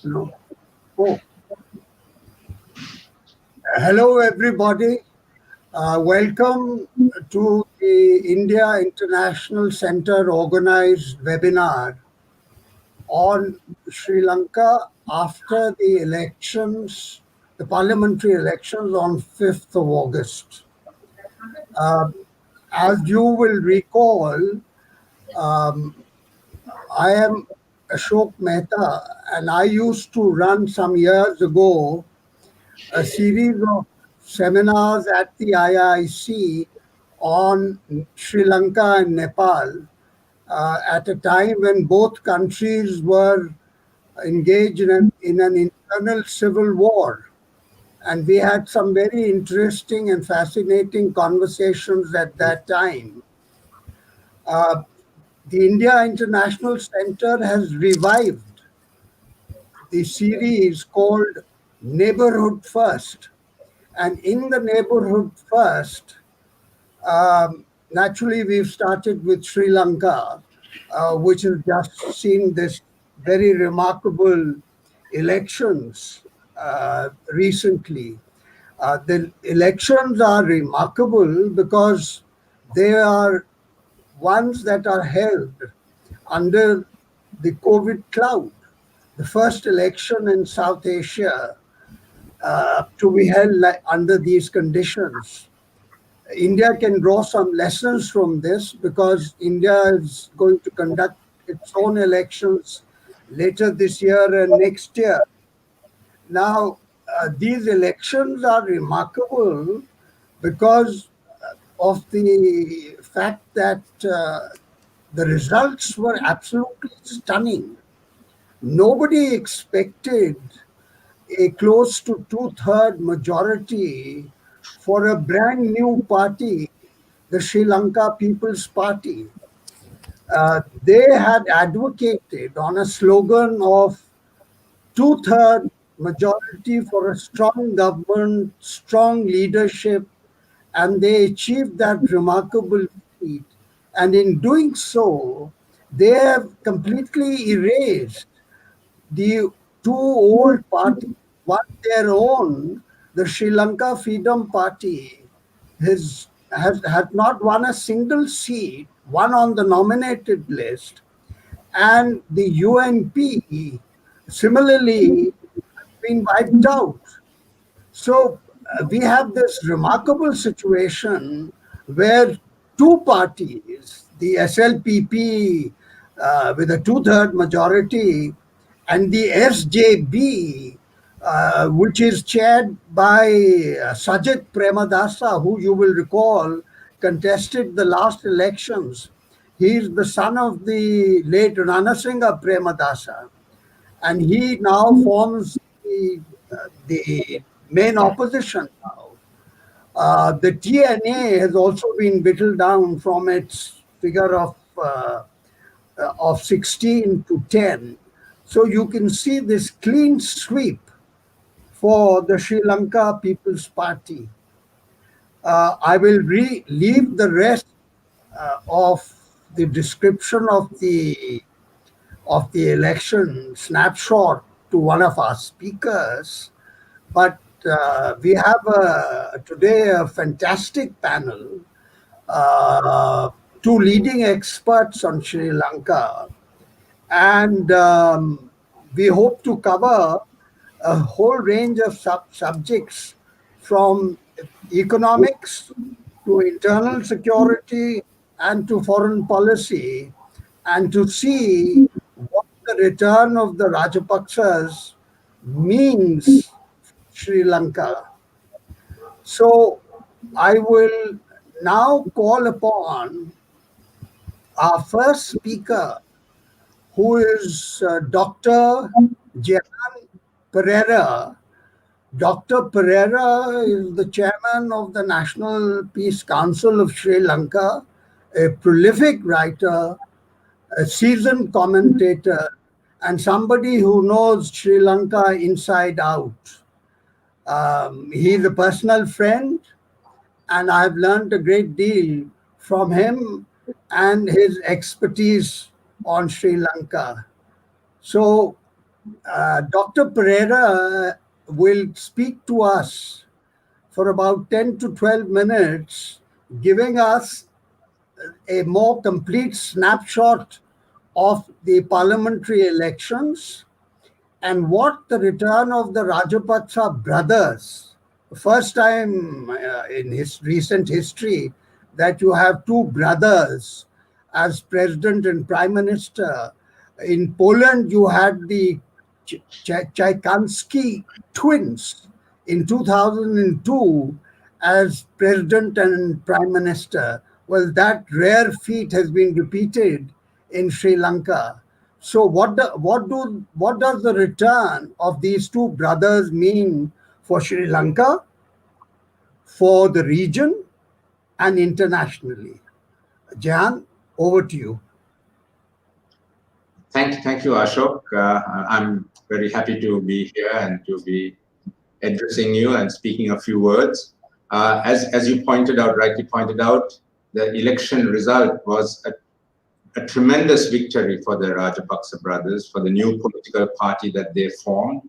No. Oh, hello, everybody. Welcome to the India International Center organized webinar on Sri Lanka after the elections, the parliamentary elections on 5th of August. Uh, as you will recall, um, I am Ashok Mehta, and I used to run some years ago a series of seminars at the IIC on Sri Lanka and Nepal at a time when both countries were engaged in an internal civil war. And we had some very interesting and fascinating conversations at that time. Uh, the India International Center has revived the series called Neighbourhood First. And in the neighborhood first, naturally, we've started with Sri Lanka, which has just seen this very remarkable elections recently. The elections are remarkable because they are ones that are held under the COVID cloud. The first election in South Asia to be held under these conditions. India can draw some lessons from this because India is going to conduct its own elections later this year and next year. Now, these elections are remarkable because of the fact that the results were absolutely stunning. Nobody expected a close to two-third majority for a brand new party, the Sri Lanka People's Party. They had advocated on a slogan of two-third majority for a strong government, strong leadership, and they achieved that remarkable feat. And in doing so, they have completely erased the two old parties, one their own, the Sri Lanka Freedom Party, has not won a single seat, one on the nominated list, and the UNP similarly has been wiped out. So we have this remarkable situation where two parties, the SLPP with a two-third majority and the SJB, which is chaired by Sajid Premadasa, who you will recall contested the last elections. He is the son of the late Ranasinghe Premadasa, and he now forms the main opposition now. The TNA has also been whittled down from its figure of 16 to 10. So you can see this clean sweep for the Sri Lanka People's Party. I will leave the rest of the description of the election snapshot to one of our speakers. But we have today a fantastic panel, two leading experts on Sri Lanka, and we hope to cover a whole range of subjects from economics to internal security and to foreign policy, and to see what the return of the Rajapaksas means for Sri Lanka. So I will now call upon our first speaker, who is Dr. Jehan Perera. Dr. Perera is the chairman of the National Peace Council of Sri Lanka, a prolific writer, a seasoned commentator, and somebody who knows Sri Lanka inside out. He's a personal friend, and I've learned a great deal from him and his expertise on Sri Lanka. So, Dr. Perera will speak to us for about 10 to 12 minutes, giving us a more complete snapshot of the parliamentary elections and what the return of the Rajapaksa brothers, first time in his recent history that you have two brothers as president and prime minister. In Poland, you had the Czajkowski twins in 2002 as president and prime minister. Well, that rare feat has been repeated in Sri Lanka. So, what does the return of these two brothers mean for Sri Lanka, for the region, and internationally? Jehan, over to you. Thank you, Ashok. I'm very happy to be here and to be addressing you and speaking a few words. As you rightly pointed out, the election result was a tremendous victory for the Rajapaksa brothers, for the new political party that they formed.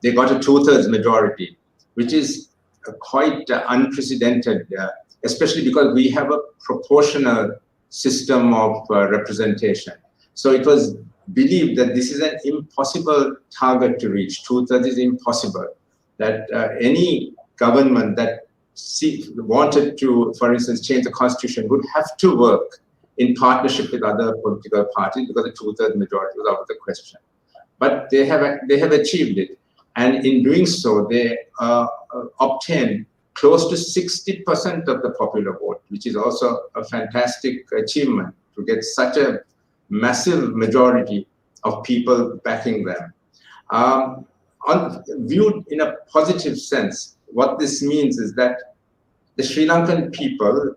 They got a 2/3 majority, which is quite unprecedented, especially because we have a proportional system of representation. So it was believed that this is an impossible target to reach. 2/3 is impossible. That any government that wanted to, for instance, change the constitution would have to work in partnership with other political parties because the 2/3 majority was out of the question. But they have achieved it, and in doing so, they obtained close to 60% of the popular vote, which is also a fantastic achievement to get such a massive majority of people backing them. Viewed in a positive sense, what this means is that the Sri Lankan people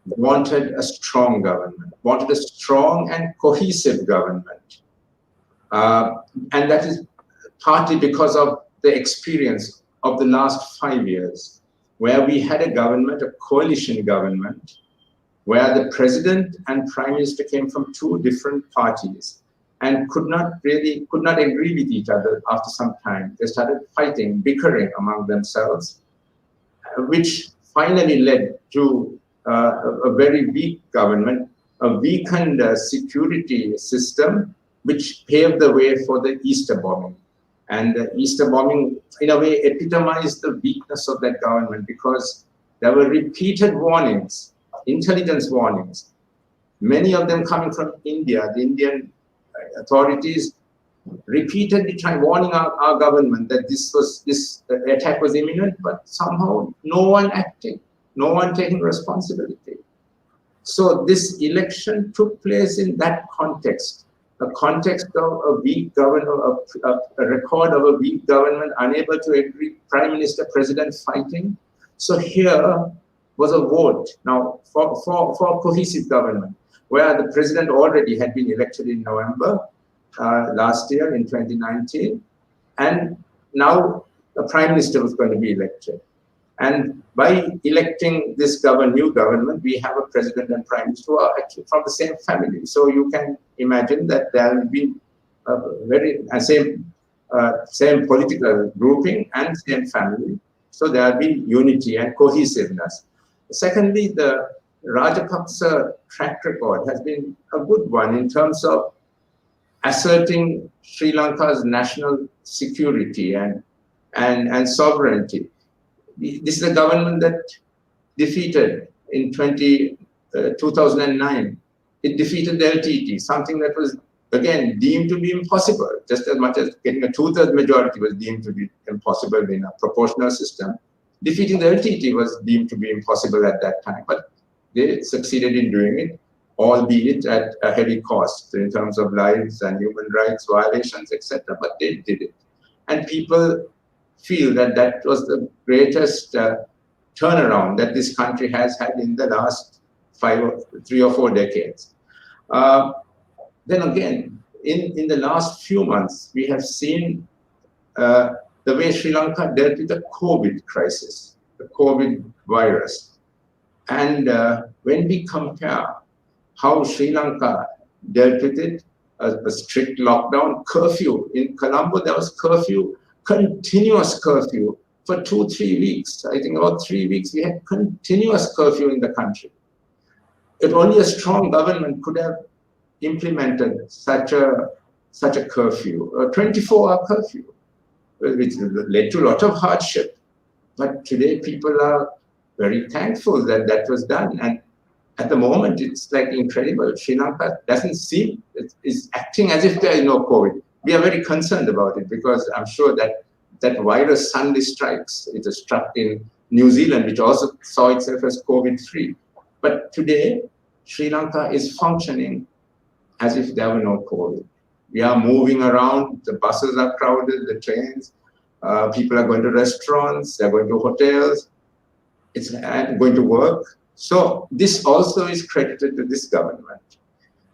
wanted a strong government, wanted a strong and cohesive government. And that is partly because of the experience of the last 5 years, where we had a government, a coalition government, where the president and prime minister came from two different parties and could not agree with each other after some time. They started fighting, bickering among themselves, which finally led to a very weak government, a weakened security system, which paved the way for the Easter bombing. And the Easter bombing, in a way, epitomized the weakness of that government because there were repeated warnings, intelligence warnings, many of them coming from India. The Indian authorities repeatedly warning our government that this attack was imminent, but somehow no one acting, no one taking responsibility. So this election took place in that context, a context of a weak government, a record of a weak government, unable to agree, prime minister, president fighting. So here was a vote now for cohesive government, where the president already had been elected in November last year in 2019, and now the prime minister was going to be elected. And by electing this new government, we have a president and prime minister who are actually from the same family. So you can imagine that there will be a same political grouping and same family. So there will be unity and cohesiveness. Secondly, the Rajapaksa track record has been a good one in terms of asserting Sri Lanka's national security and sovereignty. This is a government that defeated in 2009. It defeated the LTT, something that was, again, deemed to be impossible, just as much as getting a 2/3 majority was deemed to be impossible in a proportional system. Defeating the LTT was deemed to be impossible at that time, but they succeeded in doing it, albeit at a heavy cost in terms of lives and human rights violations, etc. But they did it. And people feel that that was the greatest turnaround that this country has had in the last 3 or 4 decades. Then again, in the last few months, we have seen the way Sri Lanka dealt with the COVID crisis, the COVID virus. And when we compare how Sri Lanka dealt with it a strict lockdown, curfew. In Colombo, there was curfew, continuous curfew for 2-3 weeks. I think about 3 weeks, we had continuous curfew in the country. If only a strong government could have implemented such a curfew, a 24-hour curfew, which led to a lot of hardship. But today, people are very thankful that that was done. And at the moment, it's like incredible. Sri Lanka doesn't seem, is acting as if there is no COVID. We are very concerned about it because I'm sure that that virus suddenly strikes. It is struck in New Zealand, which also saw itself as COVID-free. But today, Sri Lanka is functioning as if there were no COVID. We are moving around, the buses are crowded, the trains, people are going to restaurants, they're going to hotels, it's going to work. So this also is credited to this government.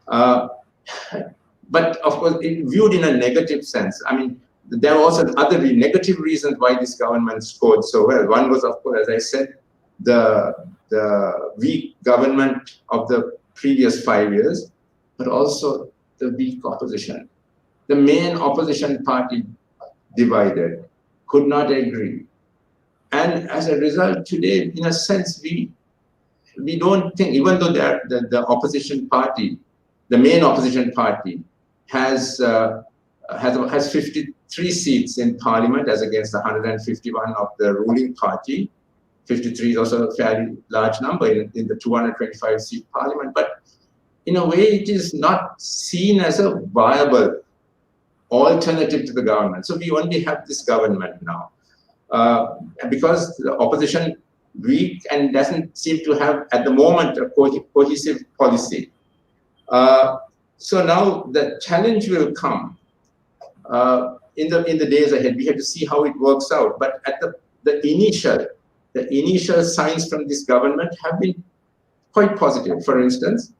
But of course, viewed in a negative sense. I mean, there are also other negative reasons why this government scored so well. One was, of course, as I said, the weak government of the previous 5 years, but also the weak opposition. The main opposition party divided, could not agree. And as a result, today, in a sense, we don't think, even though the opposition party, the main opposition party, has 53 seats in parliament as against the 151 of the ruling party. 53 is also a fairly large number in the 225 seat parliament, but in a way it is not seen as a viable alternative to the government. So we only have this government now. Because the opposition weak and doesn't seem to have at the moment a cohesive policy. So now the challenge will come in the days ahead. We have to see how it works out. But at the initial signs from this government have been quite positive. For instance,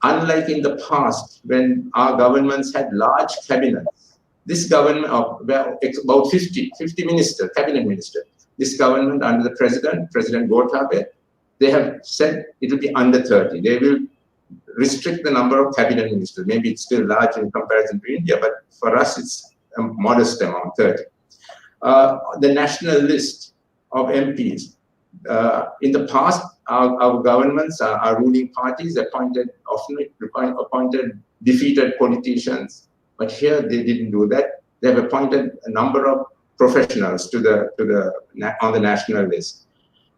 unlike in the past when our governments had large cabinets, this government of about 50 ministers, cabinet ministers, this government under the President Gotabaya, they have said it will be under 30. They will restrict the number of cabinet ministers. Maybe it's still large in comparison to India, but for us it's a modest amount, 30. The national list of MPs. In the past, our governments, our ruling parties often appointed defeated politicians, but here they didn't do that. They have appointed a number of professionals on the national list.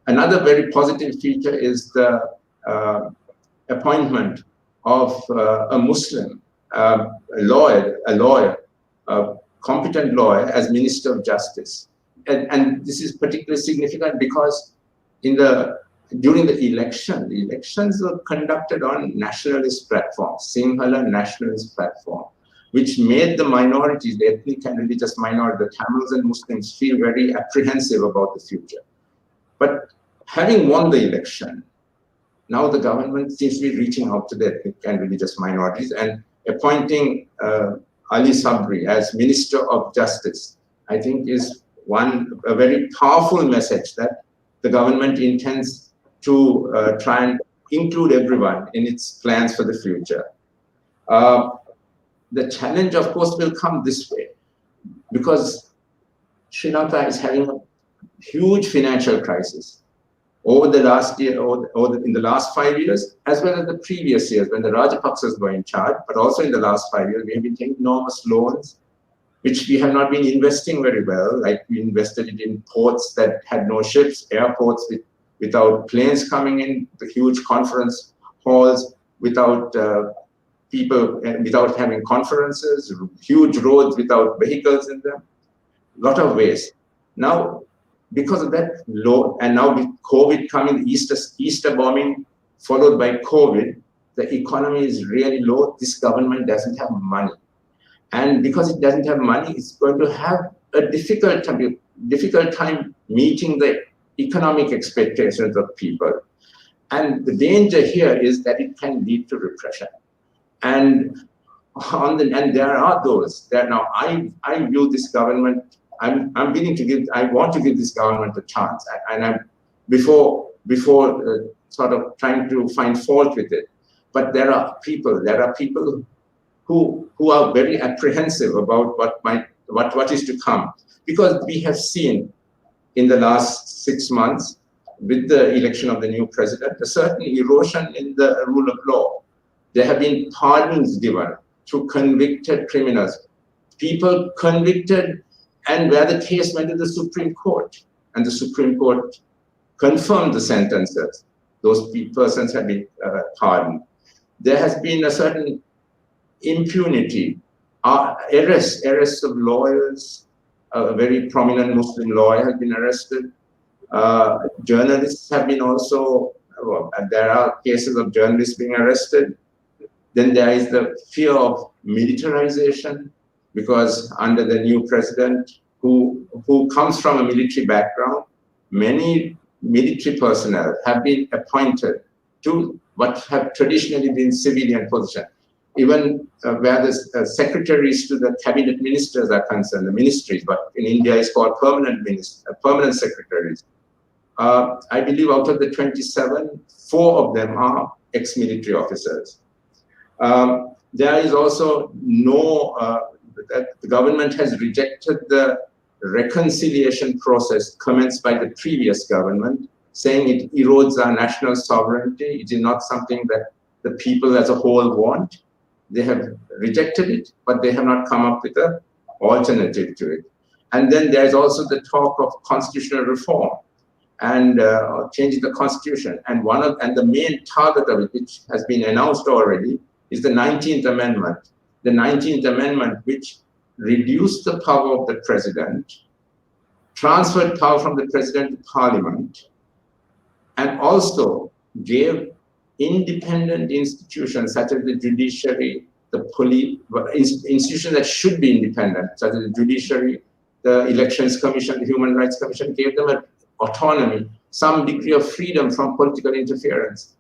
Another very positive feature is the appointment of a Muslim, a lawyer, a competent lawyer as Minister of Justice. And this is particularly significant because during the elections were conducted on nationalist platforms, Sinhala nationalist platform, which made the minorities, the ethnic and religious minority, the Tamils and Muslims, feel very apprehensive about the future. But having won the election, now the government seems to be reaching out to the ethnic and religious minorities and appointing Ali Sabri as Minister of Justice, I think is a very powerful message that the government intends to try and include everyone in its plans for the future. The challenge, of course, will come this way because Sri Lanka is having a huge financial crisis over the last year, in the last 5 years, as well as the previous years when the Rajapaksas were in charge, but also in the last 5 years, we have been taking enormous loans, which we have not been investing very well. Like we invested it in ports that had no ships, airports without planes coming in, the huge conference halls without people, without having conferences, huge roads without vehicles in them, a lot of waste. Now, because of that low, and now with COVID coming, Easter bombing followed by COVID, the economy is really low. This government doesn't have money. And because it doesn't have money, it's going to have a difficult time meeting the economic expectations of people. And the danger here is that it can lead to repression. And there are those that now I view this government, I want to give this government a chance. And I'm before sort of trying to find fault with it. But there are people who are very apprehensive about what is to come, because we have seen in the last 6 months with the election of the new president a certain erosion in the rule of law. There have been pardons given to convicted criminals, people convicted, and where the case went to the Supreme Court, and the Supreme Court confirmed the sentences. Those persons have been pardoned. There has been a certain impunity, arrests of lawyers. A very prominent Muslim lawyer has been arrested. Journalists have been also, there are cases of journalists being arrested. Then there is the fear of militarization, because under the new president, who comes from a military background, many military personnel have been appointed to what have traditionally been civilian positions. Even where the secretaries to the cabinet ministers are concerned, the ministries, but in India it's called permanent secretaries. I believe out of the 27, 4 of them are ex-military officers. There is also that the government has rejected the reconciliation process commenced by the previous government, saying it erodes our national sovereignty. It is not something that the people as a whole want. They have rejected it, but they have not come up with an alternative to it. And then there's also the talk of constitutional reform and changing the constitution. And the main target of it, which has been announced already, is the 19th Amendment. The 19th Amendment, which reduced the power of the president, transferred power from the president to parliament, and also gave independent institutions such as the judiciary, the police, institutions that should be independent, such as the judiciary, the Elections Commission, the Human Rights Commission, gave them an autonomy, some degree of freedom from political interference.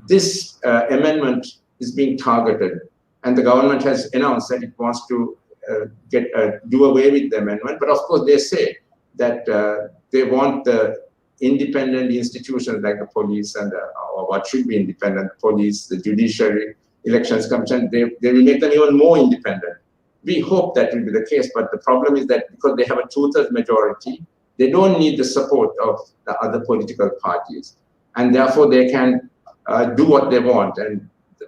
This amendment is being targeted, and the government has announced that it wants to do away with the amendment. But of course, they say that they want the independent institutions like the police and or what should be independent, police, the judiciary, Elections Commission, they will make them even more independent. We hope that will be the case, but the problem is that because they have a 2/3 majority, they don't need the support of the other political parties, and therefore they can do what they want.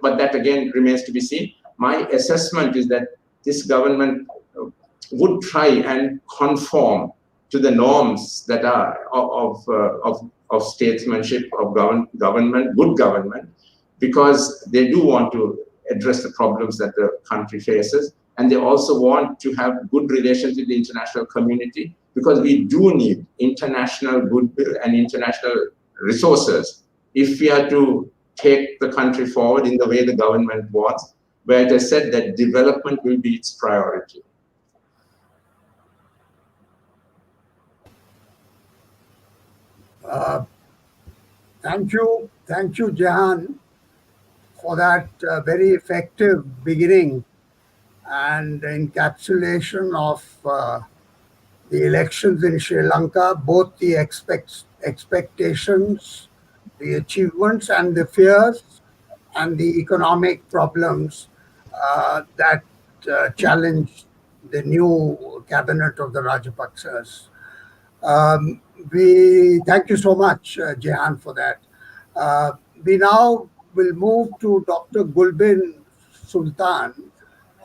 But that again remains to be seen. My assessment is that this government would try and conform to the norms that are of statesmanship, of government, good government, because they do want to address the problems that the country faces. And they also want to have good relations with the international community, because we do need international goodwill and international resources if we are to take the country forward in the way the government wants, where it has said that development will be its priority. Thank you, Jehan, for that very effective beginning and encapsulation of the elections in Sri Lanka, both the expectations, the achievements, and the fears, and the economic problems that challenge the new cabinet of the Rajapaksas. We thank you so much, Jehan, for that. We now will move to Dr. Gulbin Sultana,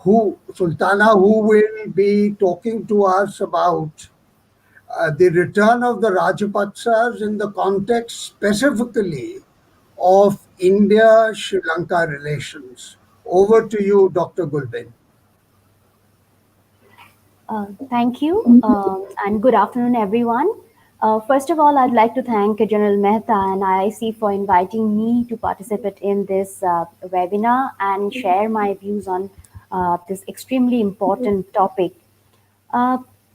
who will be talking to us about the return of the Rajapaksas in the context specifically of India-Sri Lanka relations. Over to you, Dr. Gulbin. Thank you, and good afternoon, everyone. First of all, I'd like to thank General Mehta and IIC for inviting me to participate in this webinar and share my views on this extremely important topic.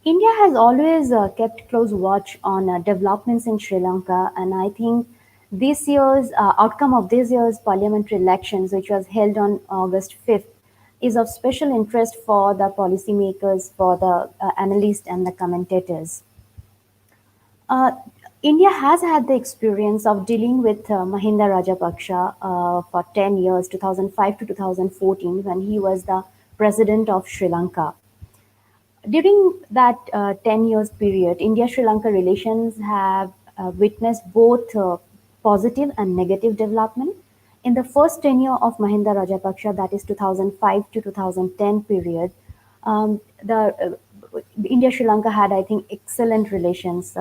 India has always kept close watch on developments in Sri Lanka, and I think this year's outcome of this year's parliamentary elections, which was held on August 5th, is of special interest for the policymakers, for the analysts and the commentators. India has had the experience of dealing with Mahinda Rajapaksha for 10 years, 2005 to 2014, when he was the president of Sri Lanka. During that 10 years period, India-Sri Lanka relations have witnessed both positive and negative development. In the first tenure of Mahinda Rajapaksa, that is 2005 to 2010 period, the India-Sri Lanka had, I think, excellent relations.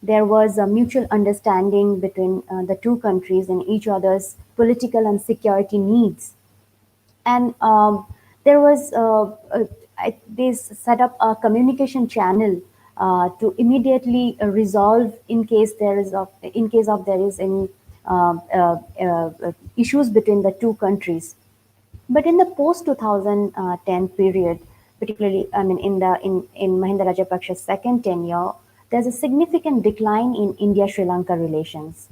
There was a mutual understanding between the two countries in each other's political and security needs. And there was they set up a communication channel to immediately resolve in case there is any issues between the two countries. But in the post 2010 period, particularly, I mean, in Mahinda Rajapaksa's second tenure, there's a significant decline in India-Sri Lanka relations.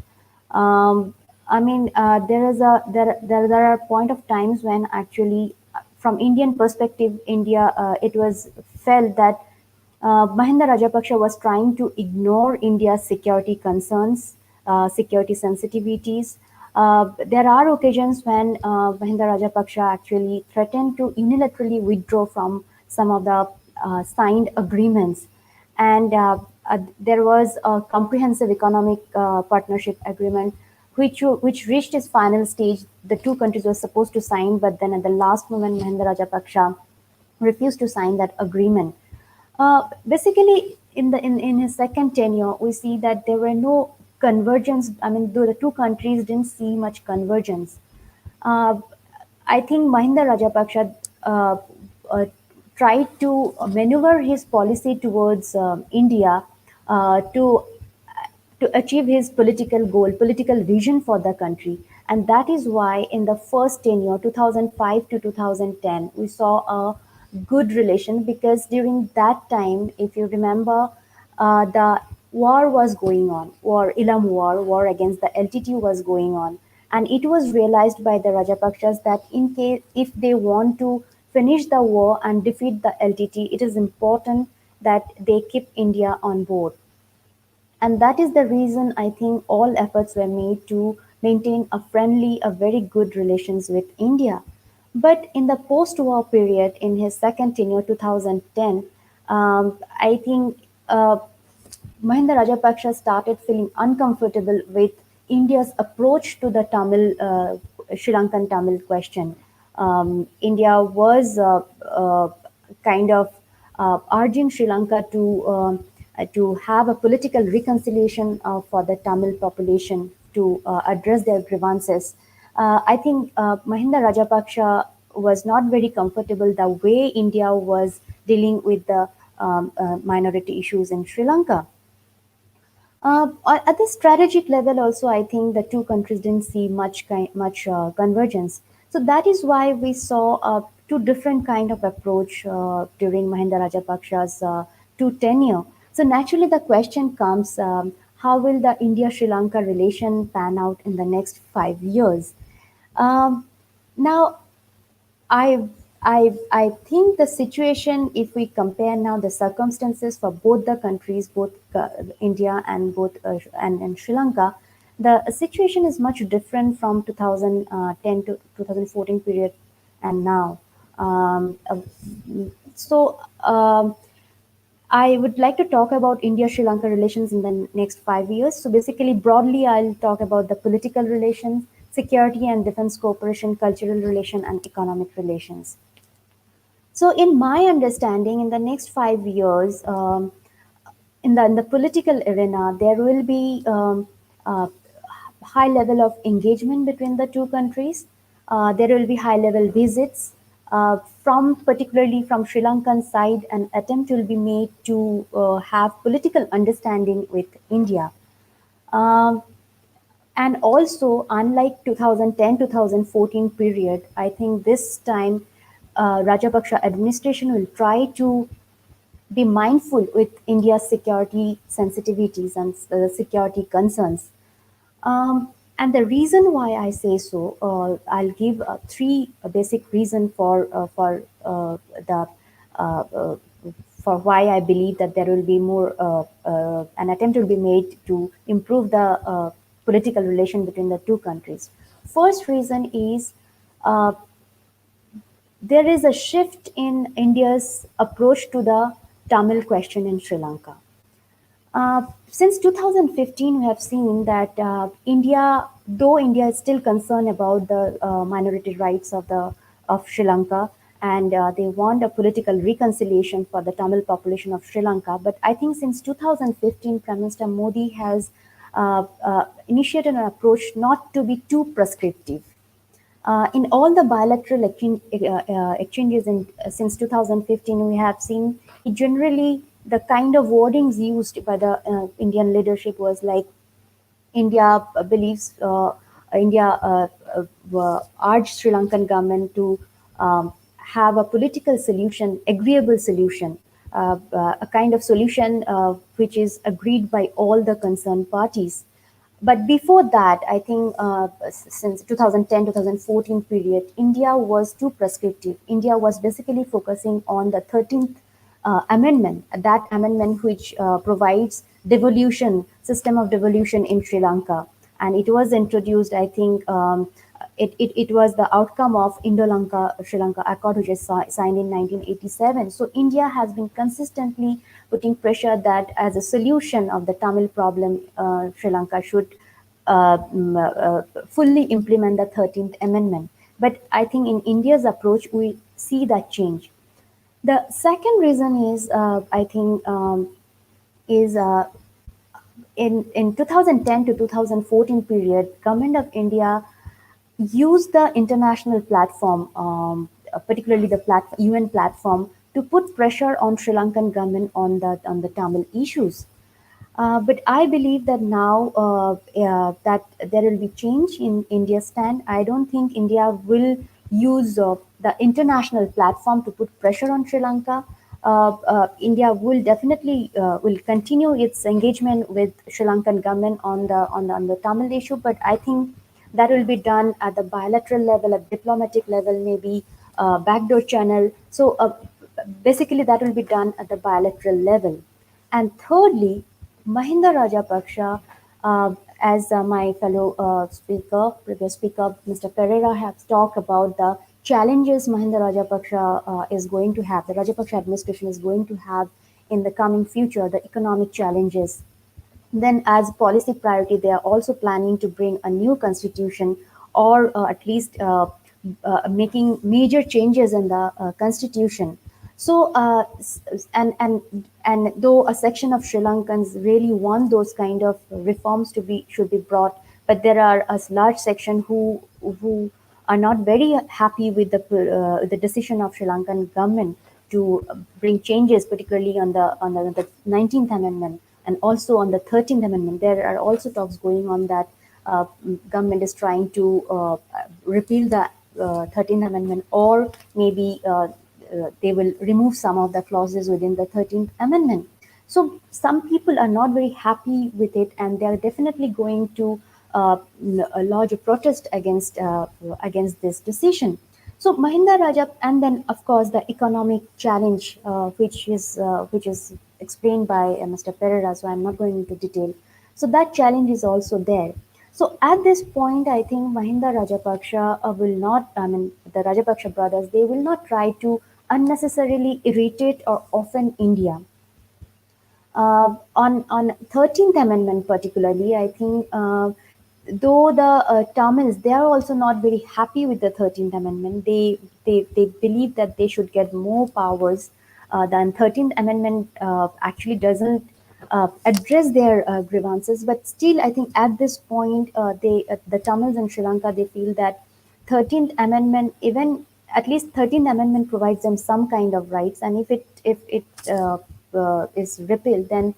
I mean, there are point of times when actually, from Indian perspective, it was felt that Mahinda Rajapaksa was trying to ignore India's security concerns, security sensitivities. There are occasions when Mahinda Rajapaksa actually threatened to unilaterally withdraw from some of the signed agreements. And there was a comprehensive economic partnership agreement which reached its final stage. The two countries were supposed to sign, but then at the last moment, Mahinda Rajapaksa refused to sign that agreement. Basically, in his second tenure, we see that there were no convergence. I mean, the two countries didn't see much convergence. Uh, I think Mahinda Rajapaksa uh, tried to maneuver his policy towards India to achieve his political goal, political vision for the country. And that is why in the first tenure, 2005 to 2010, we saw a good relation, because during that time, if you remember, the war was going on, war against the LTT was going on. And it was realized by the Rajapakshas that in case if they want to finish the war and defeat the LTT, it is important that they keep India on board. And that is the reason I think all efforts were made to maintain a very good relations with India. But in the post-war period, in his second tenure, 2010, I think Mahinda Rajapaksa started feeling uncomfortable with India's approach to the Sri Lankan Tamil question. India was kind of urging Sri Lanka to have a political reconciliation for the Tamil population to address their grievances. I think Mahinda Rajapaksa was not very comfortable the way India was dealing with the minority issues in Sri Lanka. At the strategic level, also, I think the two countries didn't see much convergence. So that is why we saw two different kind of approach during Mahinda Rajapaksa's two tenure. So naturally, the question comes: how will the India-Sri Lanka relation pan out in the next 5 years? Now, I think the situation, if we compare now the circumstances for both the countries, both India and and Sri Lanka, the situation is much different from 2010 to 2014 period and now. Um, uh, so I would like to talk about India-Sri Lanka relations in the next 5 years. So basically, broadly, I'll talk about the political relations, security and defense cooperation, cultural relation, and economic relations. So, in my understanding, in the next 5 years, in the political arena, there will be high level of engagement between the two countries. There will be high level visits from particularly from Sri Lankan side. An attempt will be made to have political understanding with India. Um, and also, unlike 2010-2014 period, I think this time Rajapaksa administration will try to be mindful with India's security sensitivities and security concerns. And the reason why I say so, I'll give three basic reasons the uh, uh, for why I believe that there will be more an attempt will be made to improve the political relation between the two countries. First reason is uh, there is a shift in India's approach to the Tamil question in Sri Lanka. Since 2015, we have seen that India, though India is still concerned about the minority rights of Sri Lanka, and they want a political reconciliation for the Tamil population of Sri Lanka. But I think since 2015, Prime Minister Modi has initiated an approach not to be too prescriptive. In all the bilateral exchanges since 2015, we have seen generally the kind of wordings used by the Indian leadership was like India believes India urged Sri Lankan government to have a political solution, agreeable solution, a kind of solution which is agreed by all the concerned parties. But before that, I think since 2010, 2014 period, India was too prescriptive. India was basically focusing on the 13th amendment, that amendment which provides devolution, system of devolution in Sri Lanka. And it was introduced, I think, it was the outcome of Indo-Lanka Sri Lanka Accord, which is signed in 1987. So India has been consistently putting pressure that as a solution of the Tamil problem, Sri Lanka should fully implement the 13th Amendment. But I think in India's approach, we see that change. The second reason is, I think, is in 2010 to 2014 period, Government of India used the international platform, particularly the UN platform, to put pressure on Sri Lankan government on the Tamil issues. But I believe that now that there will be change in India's stand. I don't think India will use the international platform to put pressure on Sri Lanka. India will definitely will continue its engagement with Sri Lankan government on the Tamil issue, but I think that will be done at the bilateral level, at diplomatic level, maybe backdoor channel. So basically, that will be done at the bilateral level. And thirdly, Mahinda Rajapaksha, as my fellow previous speaker, Mr. Perera, has talked about the challenges Mahinda Rajapaksha is going to have, the Rajapaksa administration is going to have in the coming future, the economic challenges. Then, as policy priority, they are also planning to bring a new constitution, or at least making major changes in the constitution. So, and though a section of Sri Lankans really want those kind of reforms to be should be brought, but there are a large section who are not very happy with the decision of Sri Lankan government to bring changes, particularly on the 19th Amendment and also on the 13th Amendment. There are also talks going on that government is trying to repeal the 13th Amendment, or maybe they will remove some of the clauses within the 13th Amendment. So some people are not very happy with it, and they are definitely going to lodge a protest against this decision. So Mahinda Raja, and then of course the economic challenge, which is explained by Mr. Perera. So I'm not going into detail. So that challenge is also there. So at this point, I think Mahinda Rajapaksha will not. I mean, the Rajapaksha brothers, they will not try to unnecessarily irritate or offend India. On 13th Amendment particularly, I think though the Tamils, they are also not very happy with the 13th Amendment. They believe that they should get more powers. Than 13th Amendment actually doesn't address their grievances, but still, I think at this point, the Tamils in Sri Lanka, they feel that 13th Amendment, even at least 13th Amendment provides them some kind of rights, and if it is repealed, then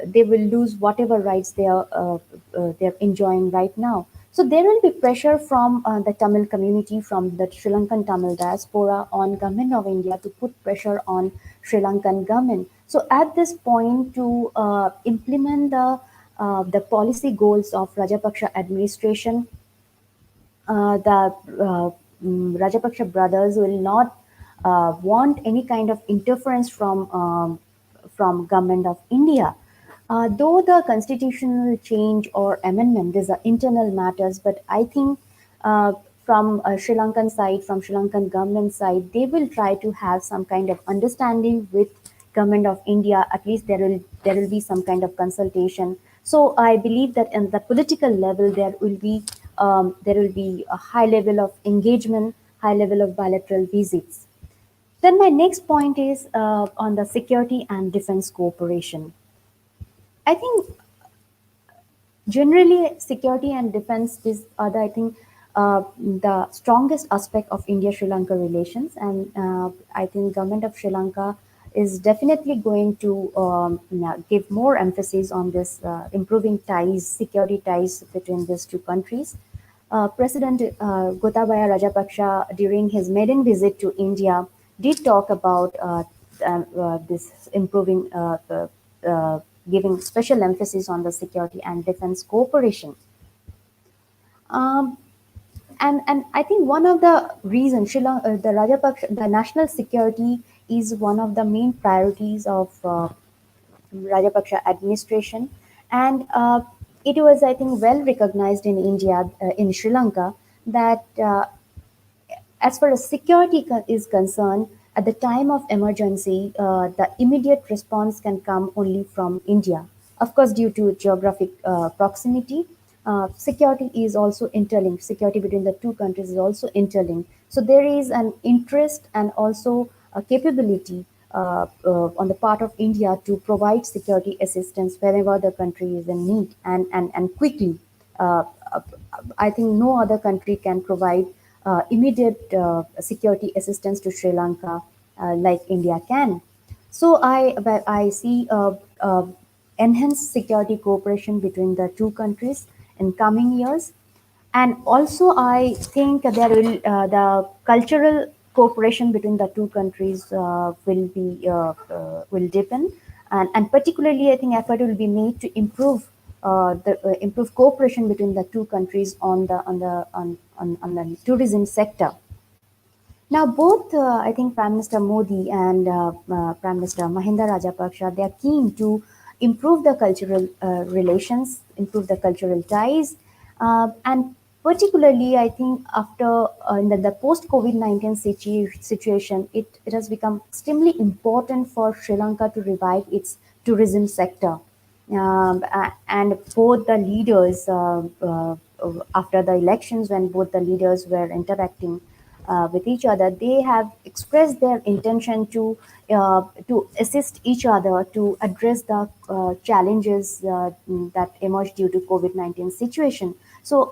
they will lose whatever rights they're enjoying right now. So there will be pressure from the Tamil community, from the Sri Lankan Tamil diaspora on Government of India to put pressure on Sri Lankan government. So at this point, to implement the policy goals of Rajapaksha administration, the Rajapaksha brothers will not want any kind of interference from Government of India. Though the constitutional change or amendment, these are internal matters, but I think from Sri Lankan side, from Sri Lankan government side, they will try to have some kind of understanding with government of India. At least there will be some kind of consultation. So I believe that in the political level there will be a high level of engagement, high level of bilateral visits. Then my next point is on the security and defense cooperation. I think generally security and defense is I think the strongest aspect of India Sri Lanka relations, and I think government of Sri Lanka is definitely going to give more emphasis on this improving ties, security ties between these two countries. President Gotabaya Rajapaksa, during his maiden visit to India, did talk about this improving giving special emphasis on the security and defense cooperation. Um, and I think one of the reasons the Rajapaksa, the national security is one of the main priorities of Rajapaksa administration, and it was, I think, well recognized in India, in Sri Lanka, that as far as security is concerned, at the time of emergency, the immediate response can come only from India. Of course, due to geographic proximity, security is also interlinked. Security between the two countries is also interlinked. So there is an interest and also a capability on the part of India to provide security assistance wherever the country is in need, and quickly. Uh, uh, I think no other country can provide immediate security assistance to Sri Lanka like India can. So I see enhanced security cooperation between the two countries in coming years, and also I think there will the cultural cooperation between the two countries will deepen, and particularly I think effort will be made to improve improve cooperation between the two countries on the tourism sector. Now, both I think Prime Minister Modi and Prime Minister Mahinda Rajapaksa, they are keen to improve the cultural relations, improve the cultural ties, and particularly I think after in the post COVID-19 situation, it has become extremely important for Sri Lanka to revive its tourism sector. And both the leaders, after the elections, when both the leaders were interacting with each other, they have expressed their intention to assist each other to address the challenges that emerged due to COVID-19 situation. So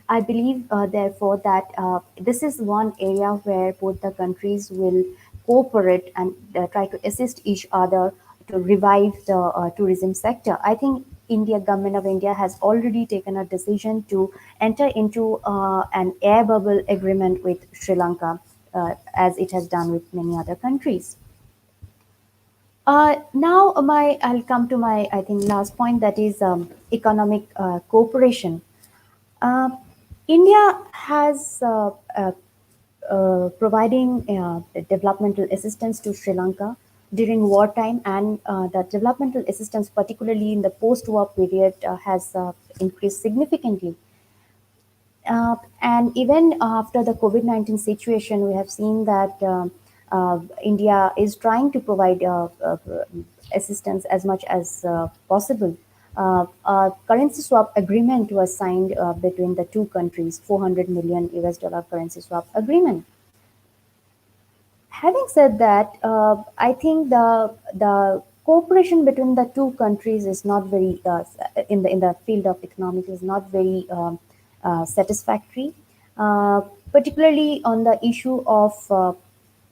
I believe, therefore, that this is one area where both the countries will cooperate and try to assist each other to revive the tourism sector. I think government of India has already taken a decision to enter into an air bubble agreement with Sri Lanka, as it has done with many other countries. Now, I'll come to my, I think, last point, that is economic cooperation. Uh, India has providing developmental assistance to Sri Lanka during wartime, and the developmental assistance, particularly in the post-war period, has increased significantly. And even after the COVID-19 situation, we have seen that India is trying to provide assistance as much as possible. A currency swap agreement was signed between the two countries, 400 million US dollar currency swap agreement. Having said that, I think the cooperation between the two countries is not very in the field of economics is not very satisfactory, uh, particularly on the issue of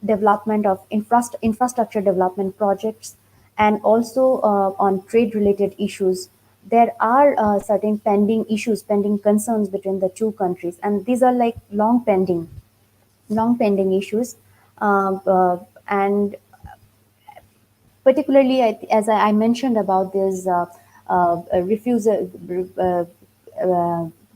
development of infrastructure development projects, and also on trade related issues. There are certain pending issues, pending concerns between the two countries, and these are like long pending issues. And particularly, as I mentioned about this refusal,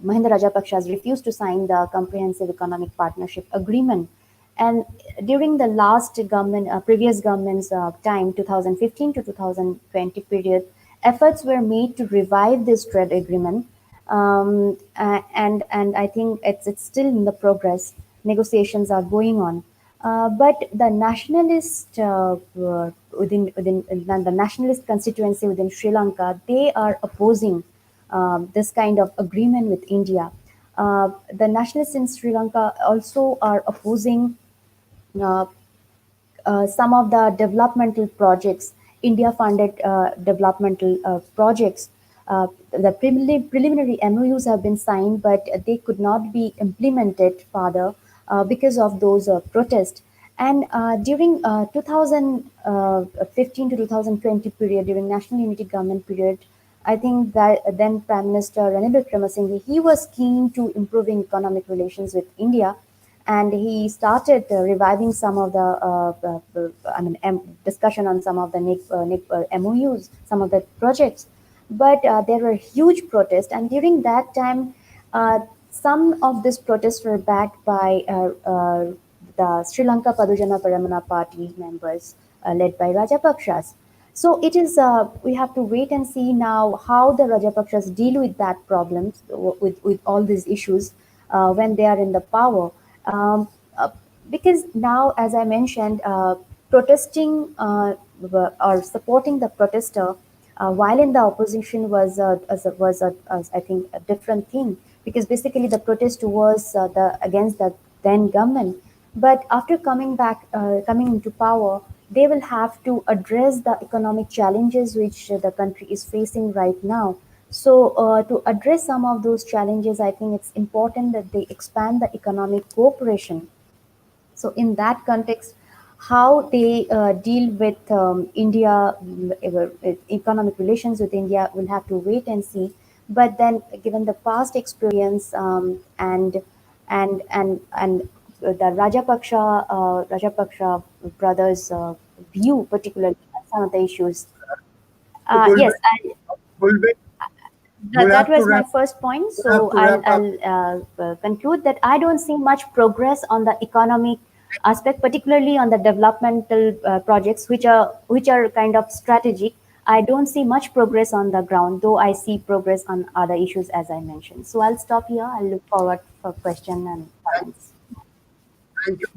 Mahinda Rajapaksa has refused to sign the Comprehensive Economic Partnership Agreement. And during the previous government's time, 2015 to 2020 period, efforts were made to revive this trade agreement. And I think it's still in the progress. Negotiations are going on, but the nationalist within the nationalist constituency within Sri Lanka, they are opposing this kind of agreement with India. The nationalists in Sri Lanka also are opposing uh, some of the developmental projects, India funded developmental projects. The preliminary MOUs have been signed, but they could not be implemented further because of those protests. And during 2015 to 2020 period, during National Unity Government period, I think that then Prime Minister Ranil Wickremesinghe, he was keen to improving economic relations with India, and he started reviving some of the discussion on some of the MOUs, some of the projects. But there were huge protests, and during that time, some of these protests were backed by the Sri Lanka Padujana Paramana Party members, led by Rajapakshas. So it is. We have to wait and see now how the Rajapakshas deal with that problems, with all these issues when they are in the power. Um, uh, because now, as I mentioned, protesting or supporting the protester while in the opposition was I think a different thing, because basically the protest was the against the then government. But after coming into power, they will have to address the economic challenges which the country is facing right now. So, to address some of those challenges, I think it's important that they expand the economic cooperation. So, in that context, how they deal with India, economic relations with India, we'll have to wait and see. But then, given the past experience and the Rajapaksa brothers' view, particularly on some of the issues. Yes, Gulbin, Gulbin, you'll that have to was my wrap, first point. you'll have So to I'll, wrap up. I'll conclude that I don't see much progress on the economic aspect, particularly on the developmental projects, which are kind of strategic. I don't see much progress on the ground, though I see progress on other issues as I mentioned. So I'll stop here. I'll look forward for question and comments. Thank you,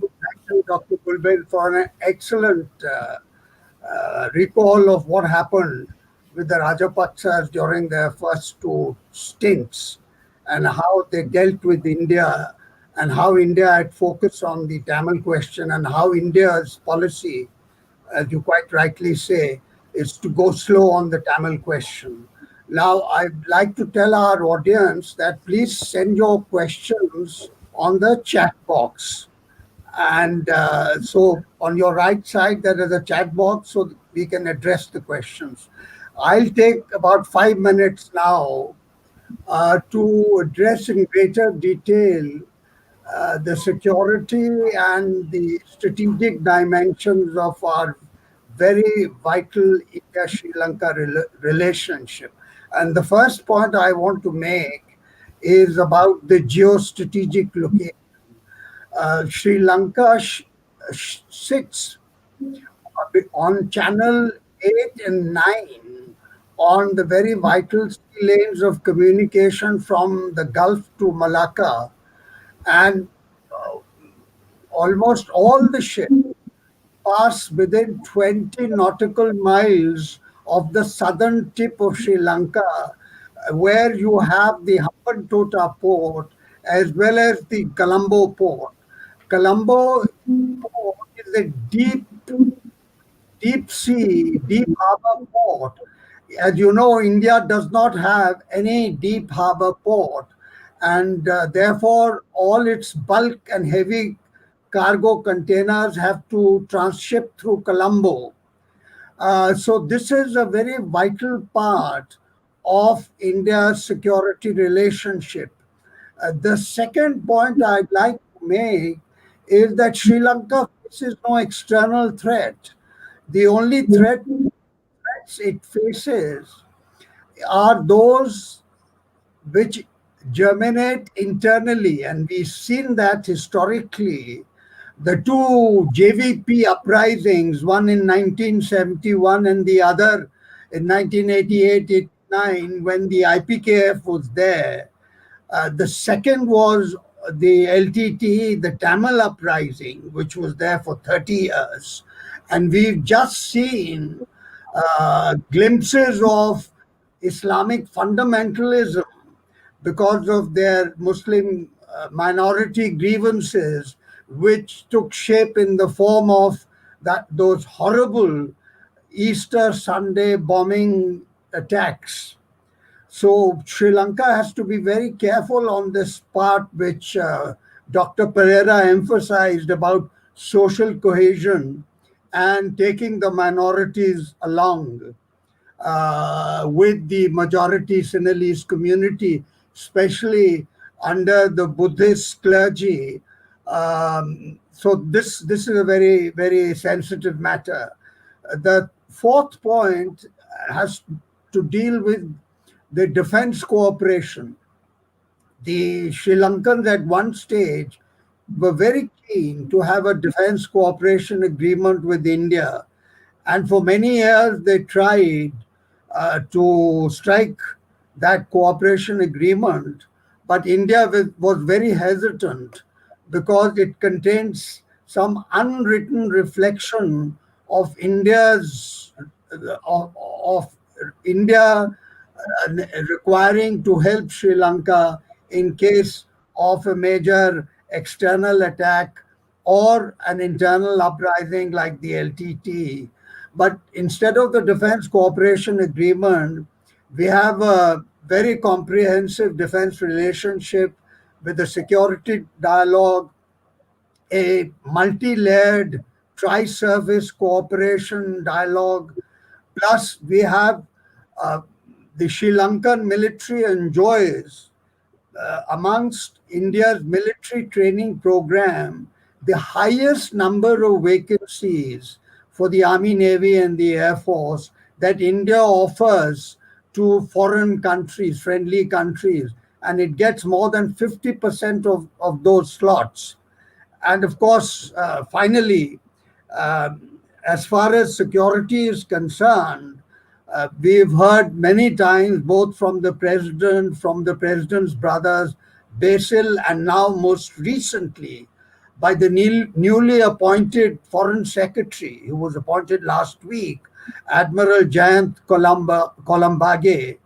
Dr. Gulbin, for an excellent recall of what happened with the Rajapaksas during their first two stints and how they dealt with India and how India had focused on the Tamil question and how India's policy, as you quite rightly say, is to go slow on the Tamil question. Now, I'd like to tell our audience that please send your questions on the chat box. And so on your right side, there is a chat box so we can address the questions. I'll take about 5 minutes now to address in greater detail the security and the strategic dimensions of our very vital India Sri Lanka relationship. And the first point I want to make is about the geostrategic location. Sri Lanka sits on channel 8 and 9 on the very vital sea lanes of communication from the Gulf to Malacca, and almost all the ships pass within 20 nautical miles of the southern tip of Sri Lanka, where you have the Hambantota port as well as the Colombo port. Colombo port is a deep sea, deep harbor port. As you know, India does not have any deep harbor port, and therefore all its bulk and heavy cargo containers have to transship through Colombo. So this is a very vital part of India's security relationship. The second point I'd like to make is that Sri Lanka faces no external threat. The only threats it faces are those which germinate internally, and we've seen that historically. The two JVP uprisings, one in 1971 and the other in 1988, 1989, when the IPKF was there. The second was the LTT, the Tamil uprising, which was there for 30 years. And we've just seen glimpses of Islamic fundamentalism because of their Muslim minority grievances, which took shape in the form of those horrible Easter Sunday bombing attacks. So Sri Lanka has to be very careful on this part, which Dr. Perera emphasized about social cohesion and taking the minorities along with the majority Sinhalese community, especially under the Buddhist clergy. So this is a very, very sensitive matter. The fourth point has to deal with the defense cooperation. The Sri Lankans at one stage were very keen to have a defense cooperation agreement with India. And for many years, they tried to strike that cooperation agreement. But India was very hesitant because it contains some unwritten reflection of of India requiring to help Sri Lanka in case of a major external attack or an internal uprising like the LTT. But instead of the Defense Cooperation Agreement, we have a very comprehensive defense relationship with a security dialogue, a multi-layered tri-service cooperation dialogue. Plus, we have the Sri Lankan military enjoys amongst India's military training program the highest number of vacancies for the Army, Navy, and the Air Force that India offers to foreign countries, friendly countries, and it gets more than 50% of those slots. And of course, finally, as far as security is concerned, we've heard many times, both from the president, from the president's brothers, Basil, and now most recently by the newly appointed foreign secretary, who was appointed last week, Admiral Jayant Colombage,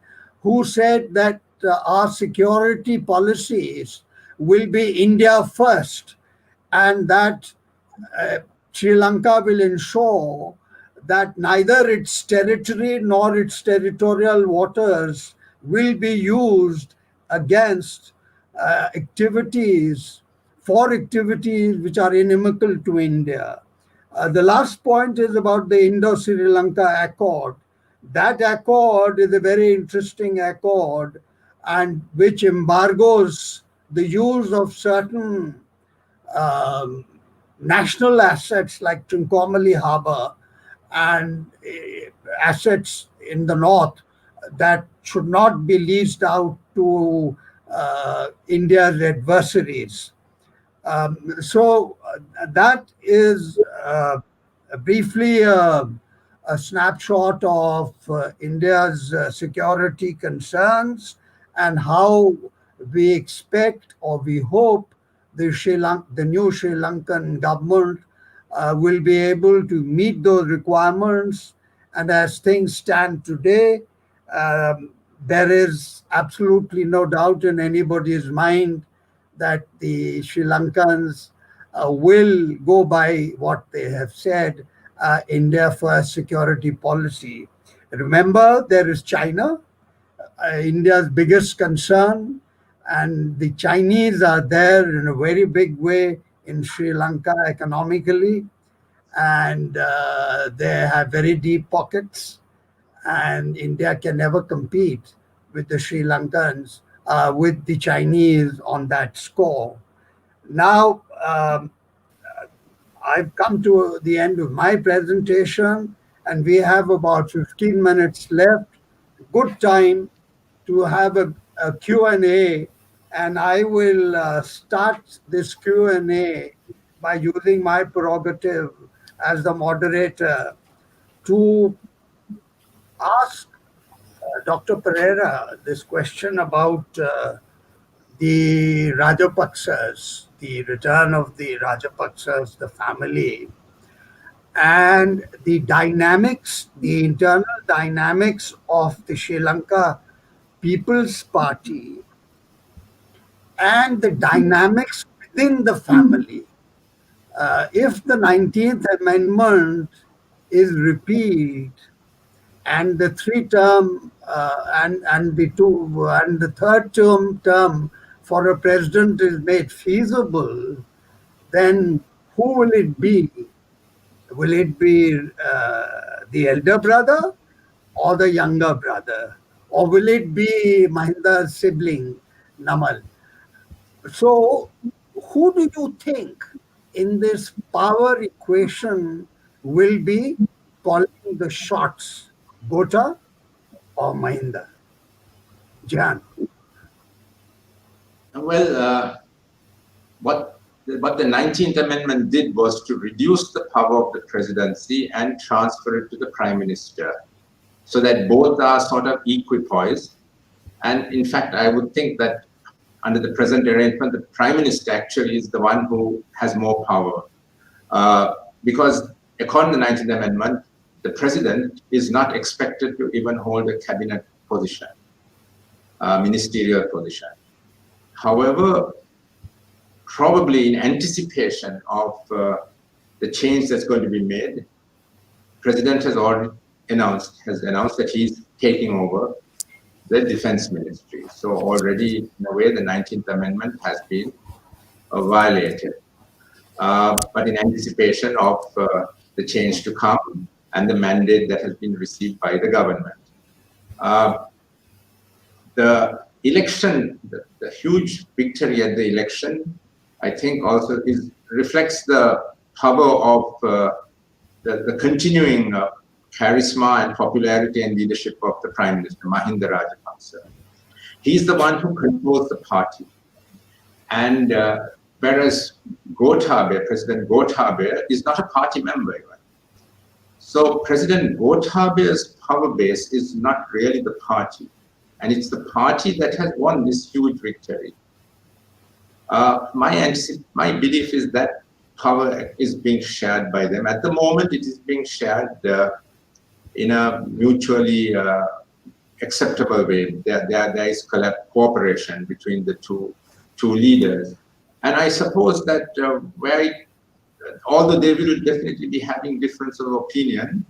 who said that our security policies will be India first, and that Sri Lanka will ensure that neither its territory nor its territorial waters will be used against activities which are inimical to India. The last point is about the Indo-Sri Lanka Accord. That accord is a very interesting accord, and which embargoes the use of certain national assets like Trincomalee Harbour and assets in the north that should not be leased out to India's adversaries. So that is briefly a snapshot of India's security concerns and how we expect or we hope the new Sri Lankan government will be able to meet those requirements. And as things stand today, there is absolutely no doubt in anybody's mind that the Sri Lankans will go by what they have said, India first security policy. Remember, there is China, India's biggest concern, and the Chinese are there in a very big way in Sri Lanka economically, and they have very deep pockets, and India can never compete with the Sri Lankans, with the Chinese on that score. Now, I've come to the end of my presentation, and we have about 15 minutes left. Good time to have a Q&A, and I will start this Q&A by using my prerogative as the moderator to ask Dr. Perera, this question about the Rajapaksas, the return of the Rajapaksas, the family, and the dynamics, the internal dynamics of the Sri Lanka People's Party, and the dynamics within the family. If the 19th Amendment is repealed and the three-term and the third term for a president is made feasible, then who will it be? Will it be the elder brother or the younger brother? Or will it be Mahinda's sibling, Namal? So, who do you think in this power equation will be calling the shots, Gota or Mahinda? Jehan. Well, what the 19th Amendment did was to reduce the power of the presidency and transfer it to the prime minister, so that both are sort of equipoised. And in fact, I would think that under the present arrangement, the prime minister actually is the one who has more power. Because according to the 19th Amendment, the president is not expected to even hold a cabinet position, ministerial position. However, probably in anticipation of the change that's going to be made, President has already announced that he's taking over the defense ministry. So already, in a way, the 19th Amendment has been violated. But in anticipation of the change to come and the mandate that has been received by the government. The election, the huge victory at the election, I think also reflects the power of the continuing charisma and popularity and leadership of the Prime Minister, Mahinda Rajapaksa. He's the one who controls the party. And whereas President Gotabaya is not a party member even. So President Gotabaya's power base is not really the party. And it's the party that has won this huge victory. My belief is that power is being shared by them. At the moment, it is being shared in a mutually acceptable way. There is cooperation between the two leaders. And I suppose that although they will definitely be having difference of opinion,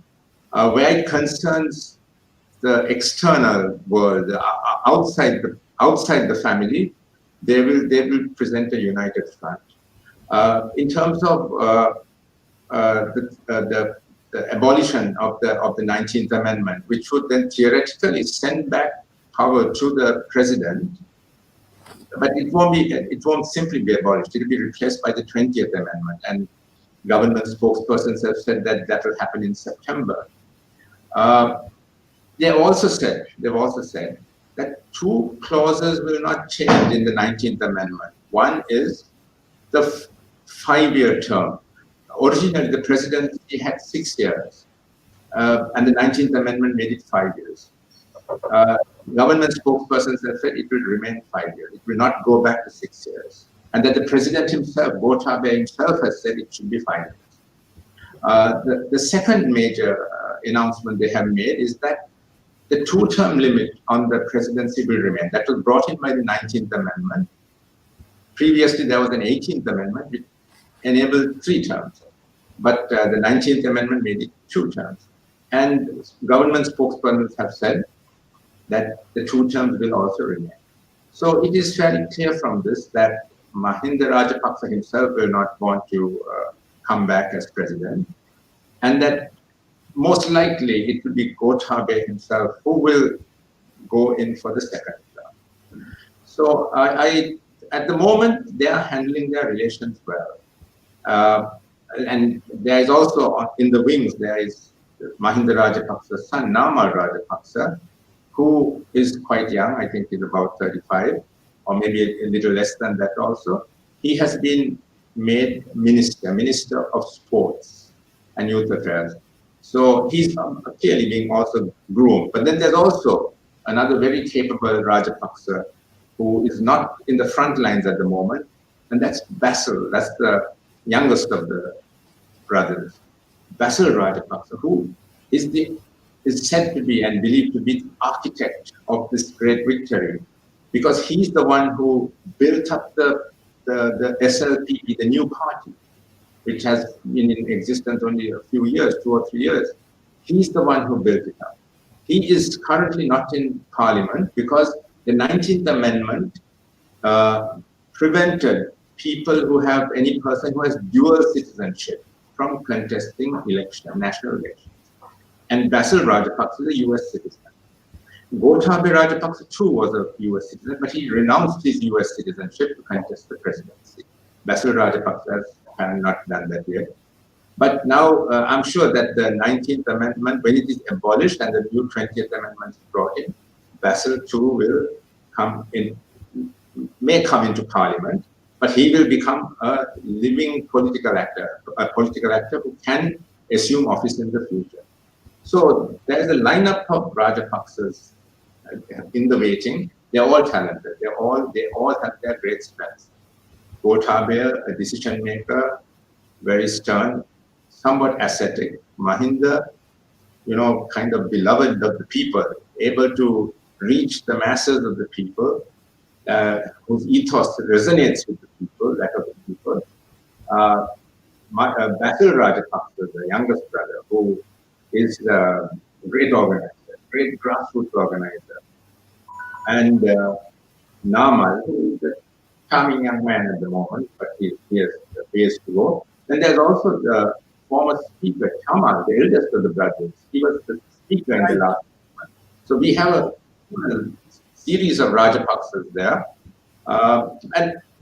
where it concerns the external world, outside the family, they will present a united front. In terms of the abolition of the 19th Amendment, which would then theoretically send back power to the president, but it won't simply be abolished. It will be replaced by the 20th Amendment, and government spokespersons have said that will happen in September. They've also said that two clauses will not change in the 19th Amendment. One is the 5-year term. Originally, the presidency had 6 years, and the 19th Amendment made it 5 years. Government spokespersons have said it will remain 5 years. It will not go back to 6 years. And that the president himself, Gotabaya himself, has said it should be 5 years. The second major announcement they have made is that the 2-term limit on the presidency will remain. That was brought in by the 19th Amendment. Previously, there was an 18th Amendment which enabled 3 terms. But the 19th Amendment made it 2 terms. And government spokespersons have said that the 2 terms will also remain. So it is fairly clear from this that Mahinda Rajapaksa himself will not want to come back as president, and that most likely it will be Gotabaya himself who will go in for the second term. So at the moment, they are handling their relations well. And there is also, in the wings, there is Mahinda Rajapaksa's son, Namal Rajapaksa, who is quite young. I think he's about 35, or maybe a little less than that also. He has been made Minister of Sports and Youth Affairs. So he's clearly being also groomed. But then there's also another very capable Rajapaksa who is not in the front lines at the moment, and that's Basil. That's the youngest of the brothers. Basil Rajapaksa, who is said to be and believed to be the architect of this great victory, because he's the one who built up the SLP, the new party, which has been in existence only a few years, 2 or 3 years. He's the one who built it up. He is currently not in parliament because the 19th Amendment prevented any person who has dual citizenship from contesting national elections. And Basil Rajapaksa is a US citizen. Gotabaya Rajapaksa too was a US citizen, but he renounced his US citizenship to contest the presidency. Basil Rajapaksa has not done that yet. But now I'm sure that the 19th Amendment, when it is abolished and the new 20th Amendment is brought in, Basil too will may come into parliament, but he will become a living political actor who can assume office in the future. So there's a lineup of Rajapaksas in the waiting. They're all talented. They all have their great strengths. Gotabaya, a decision maker, very stern, somewhat ascetic. Mahinda, kind of beloved of the people, able to reach the masses of the people, whose ethos resonates with the people, that of the people. Basil Rajapaksa, the youngest brother, who is a great organizer, great grassroots organizer. And Namal, who is a charming young man at the moment, but he has a ways to go. Then there's also the former speaker, Chamal, the eldest of the brothers. He was the speaker in the last one. So we have a series of Rajapaksas there.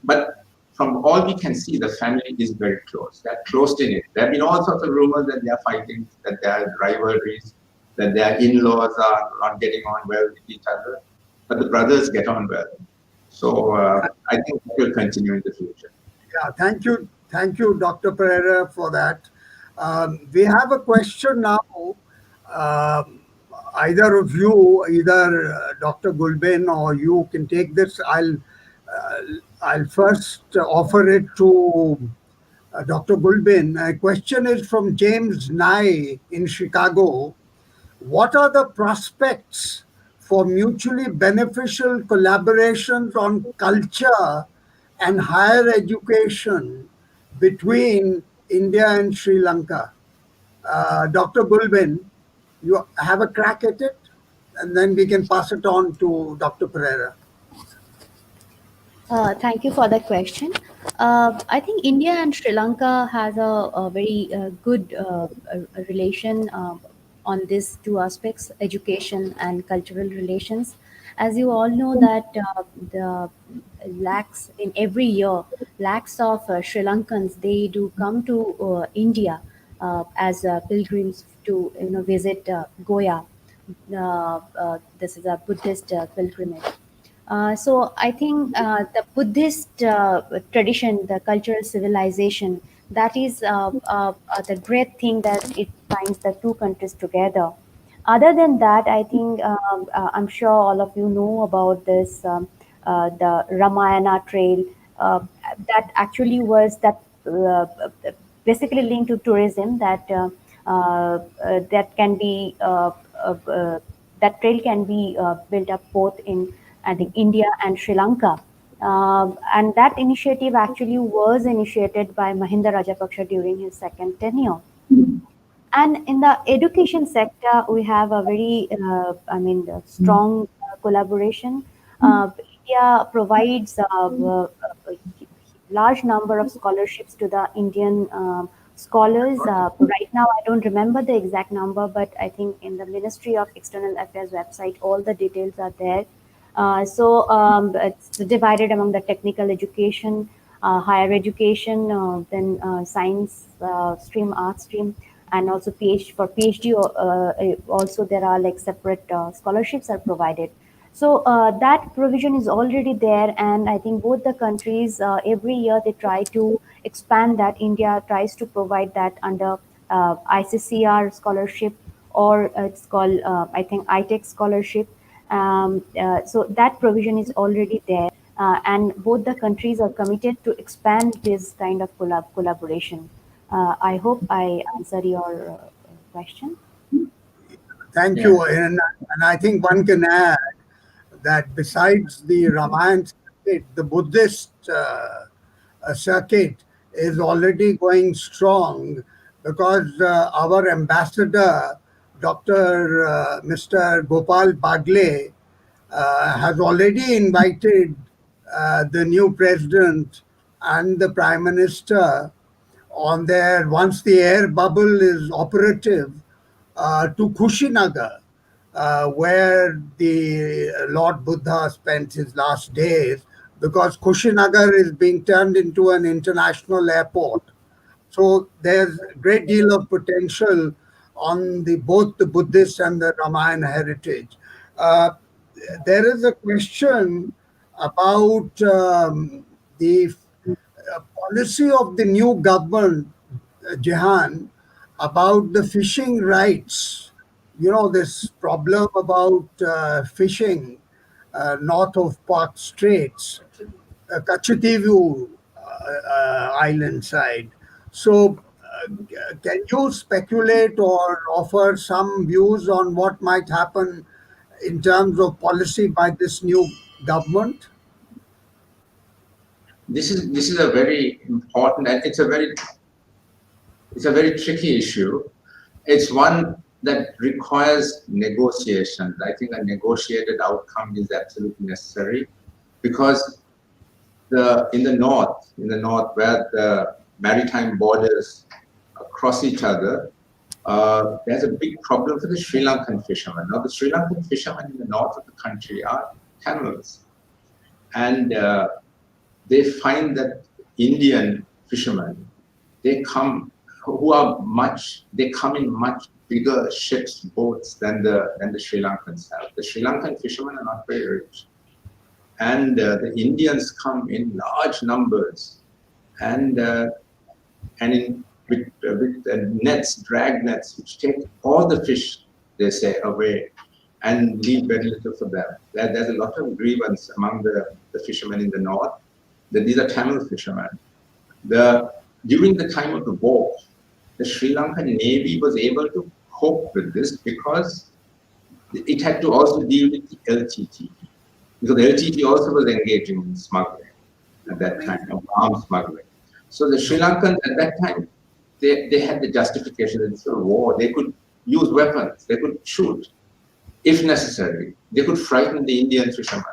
But from all we can see, the family is very close. They're close in it. There have been all sorts of rumors that they are fighting, that there are rivalries, that their in-laws are not getting on well with each other. But the brothers get on well. So I think it will continue in the future. Yeah, thank you. Thank you, Dr. Perera, for that. We have a question now. Either of you, either Dr. Gulbin or you can take this. I'll first offer it to Dr. Gulbin. A question is from James Nye in Chicago. What are the prospects for mutually beneficial collaborations on culture and higher education between India and Sri Lanka? Dr. Gulbin, you have a crack at it, and then we can pass it on to Dr. Perera. Thank you for the question. I think India and Sri Lanka has a very good relation on these two aspects, education and cultural relations. As you all know that the lakhs in every year, lakhs of Sri Lankans, they do come to India as pilgrims to visit Goa. This is a Buddhist pilgrimage. So I think the Buddhist tradition, the cultural civilization, that is the great thing that it binds the two countries together. Other than that, I think I'm sure all of you know about this, the Ramayana Trail. That actually was that basically linked to tourism. That can be that trail can be built up both in, I think, India and Sri Lanka. And that initiative actually was initiated by Mahinda Rajapaksa during his second tenure. And in the education sector, we have a very, strong collaboration. India provides a large number of scholarships to the Indian scholars. Right now, I don't remember the exact number, but I think in the Ministry of External Affairs website, all the details are there. It's divided among the technical education, higher education, then science stream, art stream, and also for PhD. Also, there are like separate scholarships are provided. So that provision is already there, and I think both the countries every year they try to expand that. India tries to provide that under ICCR scholarship, or it's called I think ITEC scholarship, So that provision is already there, and both the countries are committed to expand this kind of collaboration. I hope I answered your question. Thank Yeah. you. And I think one can add that besides the Ramayana circuit, the Buddhist circuit is already going strong because our ambassador, Dr. Mr. Gopal Bagle, has already invited the new president and the prime minister on their, once the air bubble is operative, to Kushinagar, where the Lord Buddha spent his last days, because Kushinagar is being turned into an international airport. So there's a great deal of potential on the both the Buddhist and the Ramayana heritage. Uh, there is a question about the policy of the new government, Jehan, about the fishing rights. You know, this problem about fishing north of Park Straits, Kachativu island side. So, can you speculate or offer some views on what might happen in terms of policy by this new government? This is a very important, and it's a very tricky issue. It's one that requires negotiations. I think a negotiated outcome is absolutely necessary, because in the north where the maritime borders cross each other, there's a big problem for the Sri Lankan fishermen. Now, the Sri Lankan fishermen in the north of the country are Tamils, and they find that Indian fishermen, they come in much bigger ships, boats than the Sri Lankans have. The Sri Lankan fishermen are not very rich, and the Indians come in large numbers, and with nets, drag nets, which take all the fish, they say, away, and leave very little for them. There's a lot of grievance among the fishermen in the north. These are Tamil fishermen. During the time of the war, the Sri Lankan Navy was able to cope with this because it had to also deal with the LTT. Because the LTT also was engaging in smuggling at that time, of arms smuggling. So the Sri Lankans at that time, they had the justification that it's a war. They could use weapons, they could shoot if necessary. They could frighten the Indian fishermen.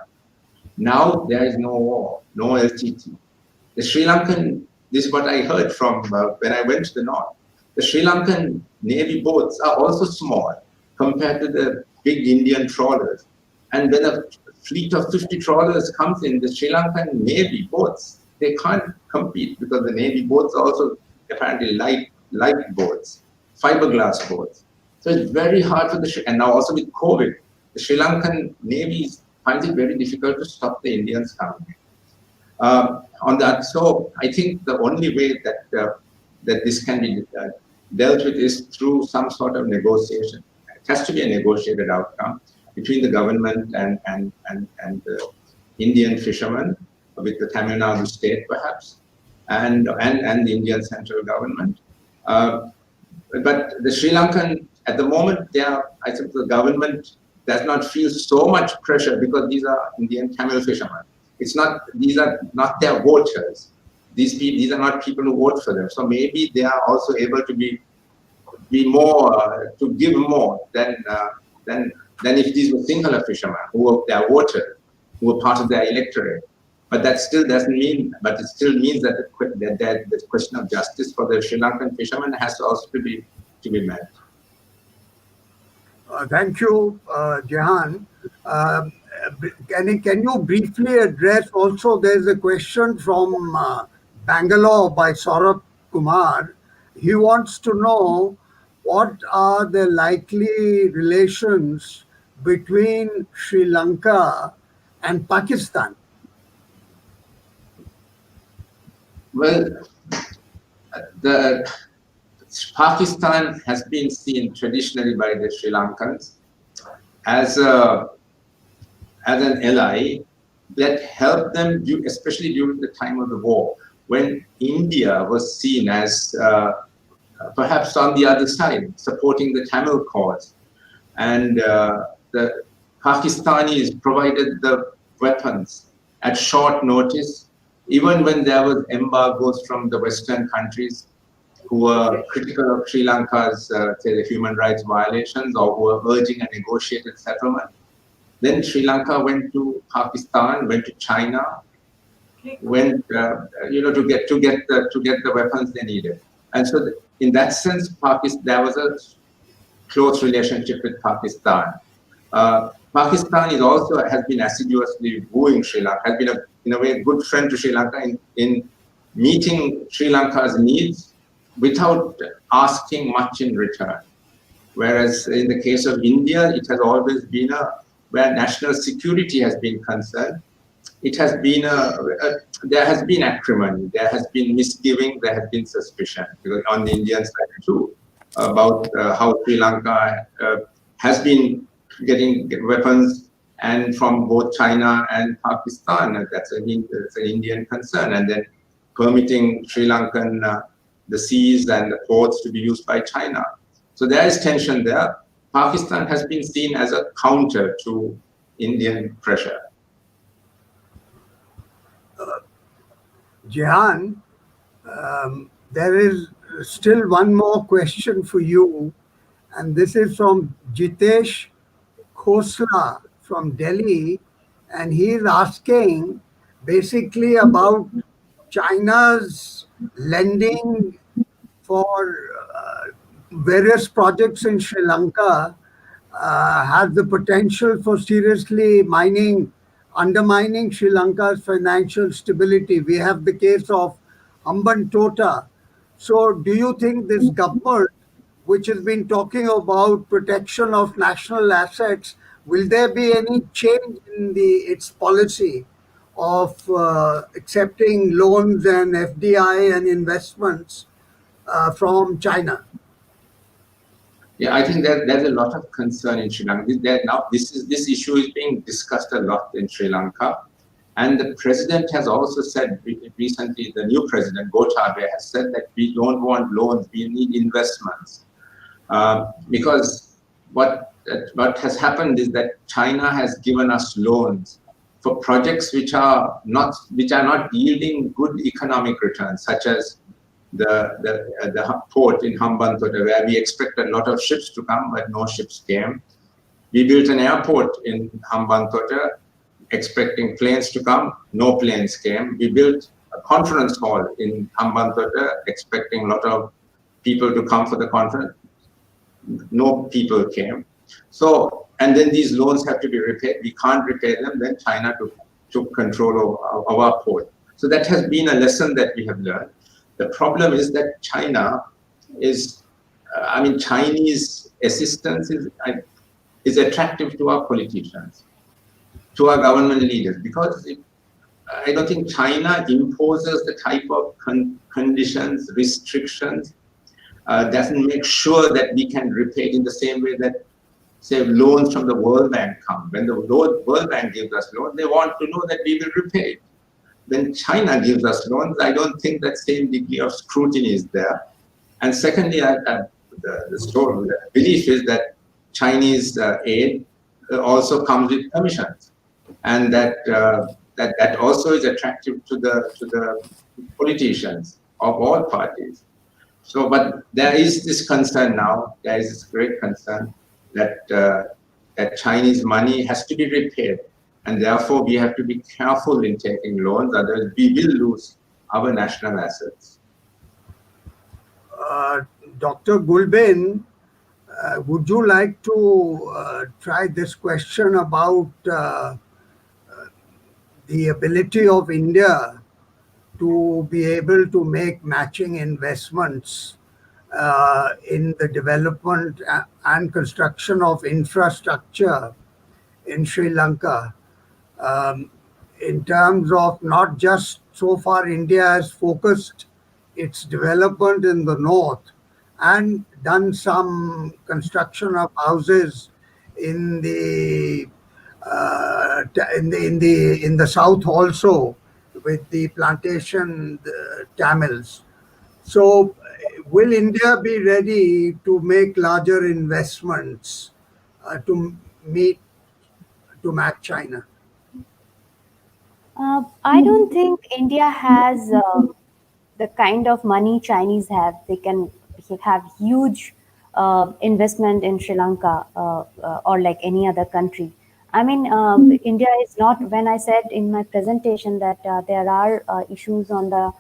Now there is no war, no LTT. The Sri Lankan, this is what I heard from when I went to the north. The Sri Lankan Navy boats are also small compared to the big Indian trawlers. And when a fleet of 50 trawlers comes in, the Sri Lankan Navy boats, they can't compete, because the Navy boats are also apparently light boats, fiberglass boats. So it's very hard for and now also with COVID, the Sri Lankan Navy finds it very difficult to stop the Indians coming. On that, so I think the only way that this can be dealt with is through some sort of negotiation. It has to be a negotiated outcome between the government and the Indian fishermen, with the Tamil Nadu state perhaps, and the Indian central government. But the Sri Lankan, at the moment, I think the government does not feel so much pressure, because these are Indian Tamil fishermen. These are not their voters. These are not people who vote for them. So maybe they are also able to be more, to give more than if these were Sinhala fishermen who were their voters, who were part of their electorate. But that still doesn't mean, but it still means that the question of justice for the Sri Lankan fishermen has to also be met. Thank you, Jehan. Can you briefly address also, there's a question from Bangalore by Saurabh Kumar. He wants to know what are the likely relations between Sri Lanka and Pakistan. Well, Pakistan has been seen traditionally by the Sri Lankans as a as an ally that helped them, especially during the time of the war, when India was seen as perhaps on the other side, supporting the Tamil cause. And the Pakistanis provided the weapons at short notice, even when there was embargoes from the Western countries who were critical of Sri Lanka's say the human rights violations or who were urging a negotiated settlement. Then Sri Lanka went to Pakistan, went to China, went to get the weapons they needed. And so in that sense, there was a close relationship with Pakistan. Pakistan has been assiduously wooing Sri Lanka, has been in a way a good friend to Sri Lanka in meeting Sri Lanka's needs without asking much in return. Whereas in the case of India, it has always been where national security has been concerned, it has been there has been acrimony, there has been misgiving, there has been suspicion on the Indian side too about how Sri Lanka has been getting weapons and from both China and Pakistan. That's an Indian concern, and then permitting Sri Lankan the seas and the ports to be used by China. So there is tension there. Pakistan has been seen as a counter to Indian pressure. Jehan, there is still one more question for you, and this is from Jitesh Khosla from Delhi, and he is asking basically about China's lending for various projects in Sri Lanka has the potential for seriously undermining Sri Lanka's financial stability. We have the case of Hambantota. So do you think this government, which has been talking about protection of national assets, will there be any change in its policy of accepting loans and FDI and investments from China? Yeah, I think that there's a lot of concern in Sri Lanka. This issue is being discussed a lot in Sri Lanka, and the president has also said recently. The new president Gotabaya has said that we don't want loans; we need investments, because what has happened is that China has given us loans for projects which are not yielding good economic returns, such as the port in Hambantota, where we expected a lot of ships to come, but no ships came. We built an airport in Hambantota, expecting planes to come, no planes came. We built a conference hall in Hambantota, expecting a lot of people to come for the conference. No people came. So, and then these loans have to be repaid. We can't repay them. Then China took control of our port. So that has been a lesson that we have learned. The problem is that China is, Chinese assistance is attractive to our politicians, to our government leaders, because I don't think China imposes the type of conditions, restrictions, doesn't make sure that we can repay in the same way that, say, loans from the World Bank come. When the World Bank gives us loans, they want to know that we will repay it. When China gives us loans, I don't think that same degree of scrutiny is there. And secondly, the belief is that Chinese aid also comes with commissions, and that also is attractive to the politicians of all parties. So, but there is this concern now. There is this great concern that Chinese money has to be repaid. And therefore, we have to be careful in taking loans, otherwise we will lose our national assets. Dr. Gulbin, would you like to try this question about the ability of India to be able to make matching investments in the development and construction of infrastructure in Sri Lanka? In terms of not just so far India has focused its development in the north and done some construction of houses in the in the south also, with the plantation Tamils. So, will India be ready to make larger investments to meet to match China? I don't think India has the kind of money Chinese have. They can have huge investment in Sri Lanka or like any other country. I mean, India is not. When I said in my presentation that there are issues on the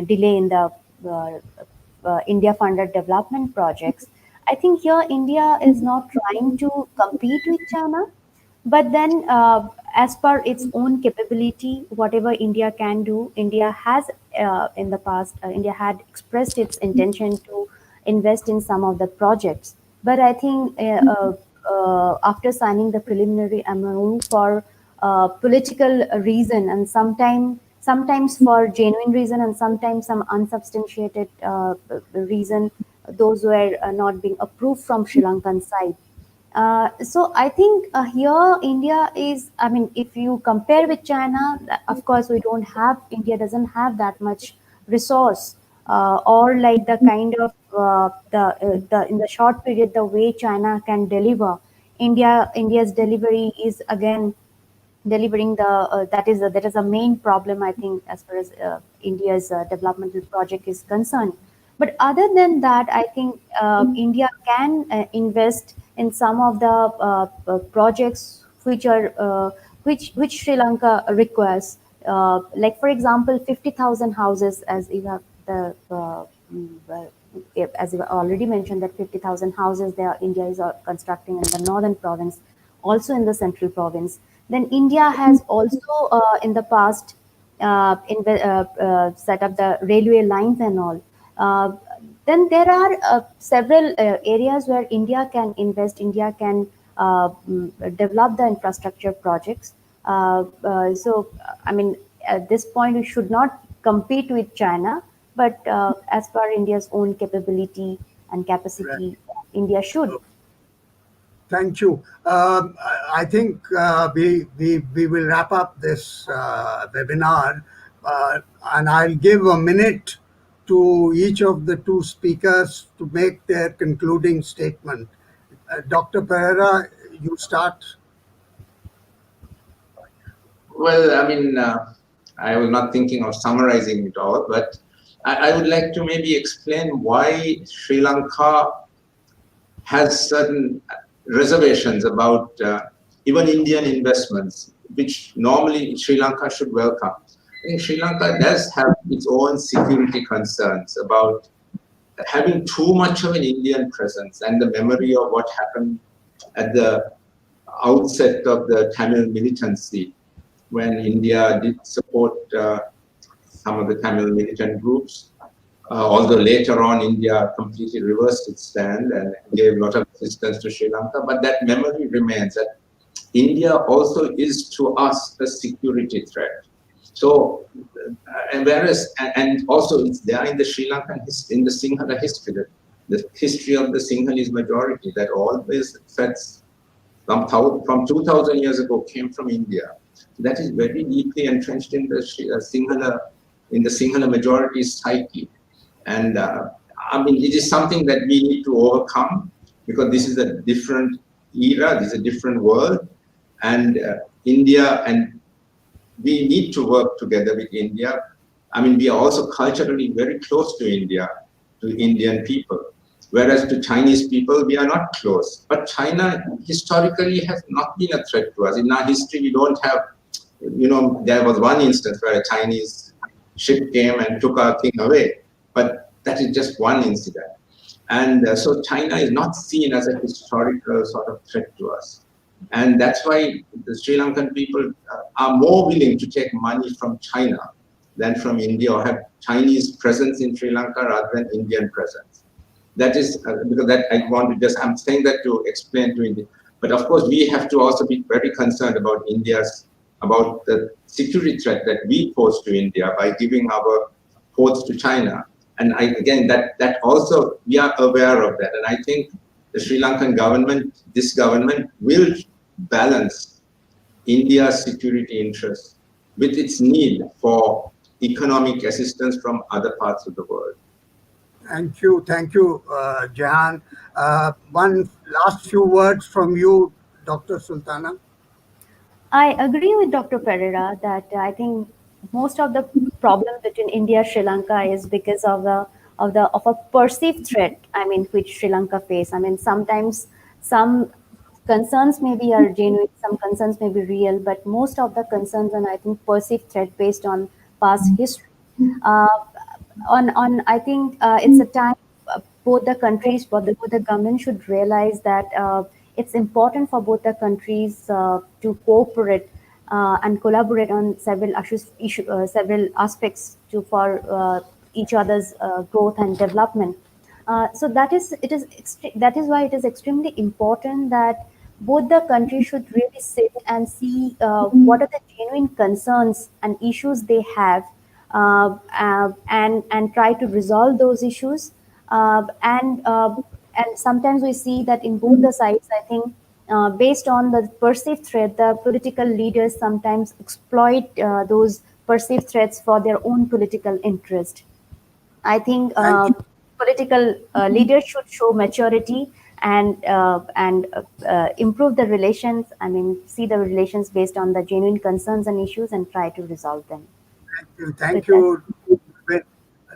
delay in the India-funded development projects, I think here India is not trying to compete with China, but then, as per its own capability, whatever India can do, India has in the past, India had expressed its intention to invest in some of the projects. But I think after signing the preliminary MOU for political reason, and sometimes for genuine reason, and sometimes some unsubstantiated reason, those were not being approved from Sri Lankan side. So I think here India is, I mean, if you compare with China, of course we don't have, India doesn't have that much resource or like the kind of the in the short period the way China can deliver. India's delivery is again delivering the that is a main problem, I think, as far as India's developmental project is concerned. But other than that, I think India can invest in some of the projects which are which Sri Lanka requires. Like for example, 50,000 houses, as you have the as you already mentioned, that 50,000 houses there India is constructing in the northern province, also in the central province. Then India has also in the past set up the railway lines and all. Uh, then there are several areas where India can invest, India can develop the infrastructure projects. I mean, at this point, we should not compete with China, but as per India's own capability and Right. capacity, India should. Thank you. I think we will wrap up this webinar, and I'll give a minute to each of the two speakers to make their concluding statement. Dr. Perera, you start. Well, I mean, I was not thinking of summarizing it all, but I would like to maybe explain why Sri Lanka has certain reservations about even Indian investments, which normally Sri Lanka should welcome. I think Sri Lanka does have its own security concerns about having too much of an Indian presence and the memory of what happened at the outset of the Tamil militancy, when India did support some of the Tamil militant groups. Although later on India completely reversed its stand and gave a lot of assistance to Sri Lanka, but that memory remains that India also is to us a security threat. So, and whereas, and also it's there in the Sri Lankan history, in the Sinhala history, the history of the Sinhalese majority, that always threats from 2,000 years ago came from India. That is very deeply entrenched in the Sinhala majority's psyche. And I mean, it is something that we need to overcome, because this is a different era, this is a different world, and India, and we need to work together with India. I mean, we are also culturally very close to India, to Indian people, whereas to Chinese people, we are not close. But China historically has not been a threat to us. In our history, we don't have, there was one instance where a Chinese ship came and took our thing away, but that is just one incident. And so China is not seen as a historical sort of threat to us. And that's why the Sri Lankan people are more willing to take money from China than from India, or have Chinese presence in Sri Lanka rather than Indian presence. That is because that I want to just, I'm saying that to explain to India. But of course, we have to also be very concerned about about the security threat that we pose to India by giving our ports to China. And again, that also, we are aware of that. And I think the Sri Lankan government, this government will balance India's security interests with its need for economic assistance from other parts of the world. Thank you, Jehan. One last few words from you, Dr. Sultana. I agree with Dr. Perera that I think most of the problem between India and Sri Lanka is because of a perceived threat. I mean, which Sri Lanka face. I mean, sometimes some concerns maybe are genuine, some concerns may be real, but most of the concerns and I think perceived threat based on past history. Uh, on I think it's a time both the countries, both the government should realize that it's important for both the countries to cooperate and collaborate on several several aspects for each other's growth and development. So that is why it is extremely important that both the countries should really sit and see what are the genuine concerns and issues they have, and try to resolve those issues. And sometimes we see that in both the sides, I think, based on the perceived threat, the political leaders sometimes exploit those perceived threats for their own political interest. I think Thank you. political leaders should show maturity and improve the relations. I mean, see the relations based on the genuine concerns and issues and try to resolve them. Thank With that, you.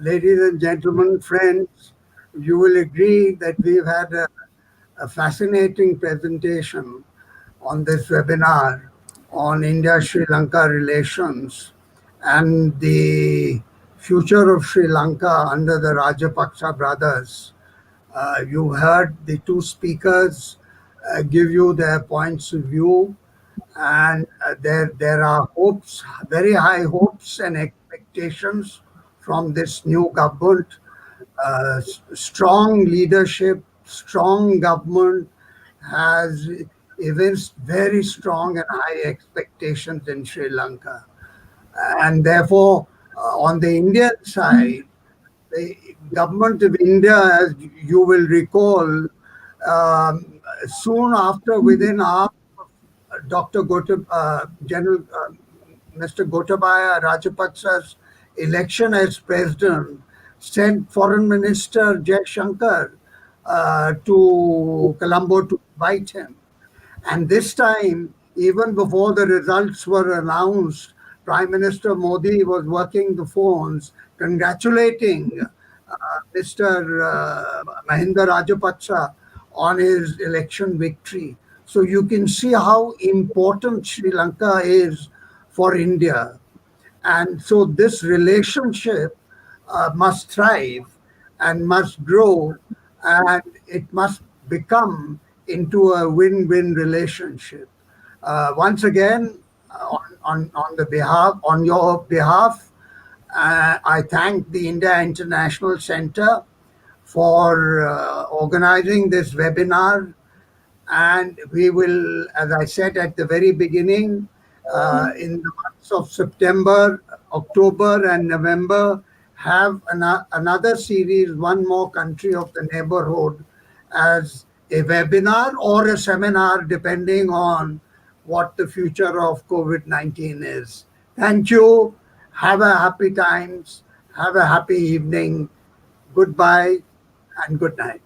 Ladies and gentlemen, friends, you will agree that we've had a fascinating presentation on this webinar on India-Sri Lanka relations and the future of Sri Lanka under the Rajapaksa brothers. You heard the two speakers give you their points of view, and there are hopes, very high hopes and expectations from this new government. Strong leadership, strong government has evinced very strong and high expectations in Sri Lanka. And therefore, on the Indian side, the government of India, as you will recall, soon after, within our Dr. General Mr. Gotabaya Rajapaksa's election as president, sent Foreign Minister Jaishankar to Colombo to invite him. And this time, even before the results were announced, Prime Minister Modi was working the phones, congratulating Mr. Mahinda Rajapaksa on his election victory. So you can see how important Sri Lanka is for India. And so this relationship must thrive and must grow, and it must become into a win-win relationship. Once again, on your behalf, I thank the India International Center for organizing this webinar. And we will, as I said at the very beginning, in the months of September, October, and November, have another series, one more country of the neighborhood, as a webinar or a seminar, depending on what the future of COVID-19 is. Thank you. Have a happy times. Have a happy evening. Goodbye and good night.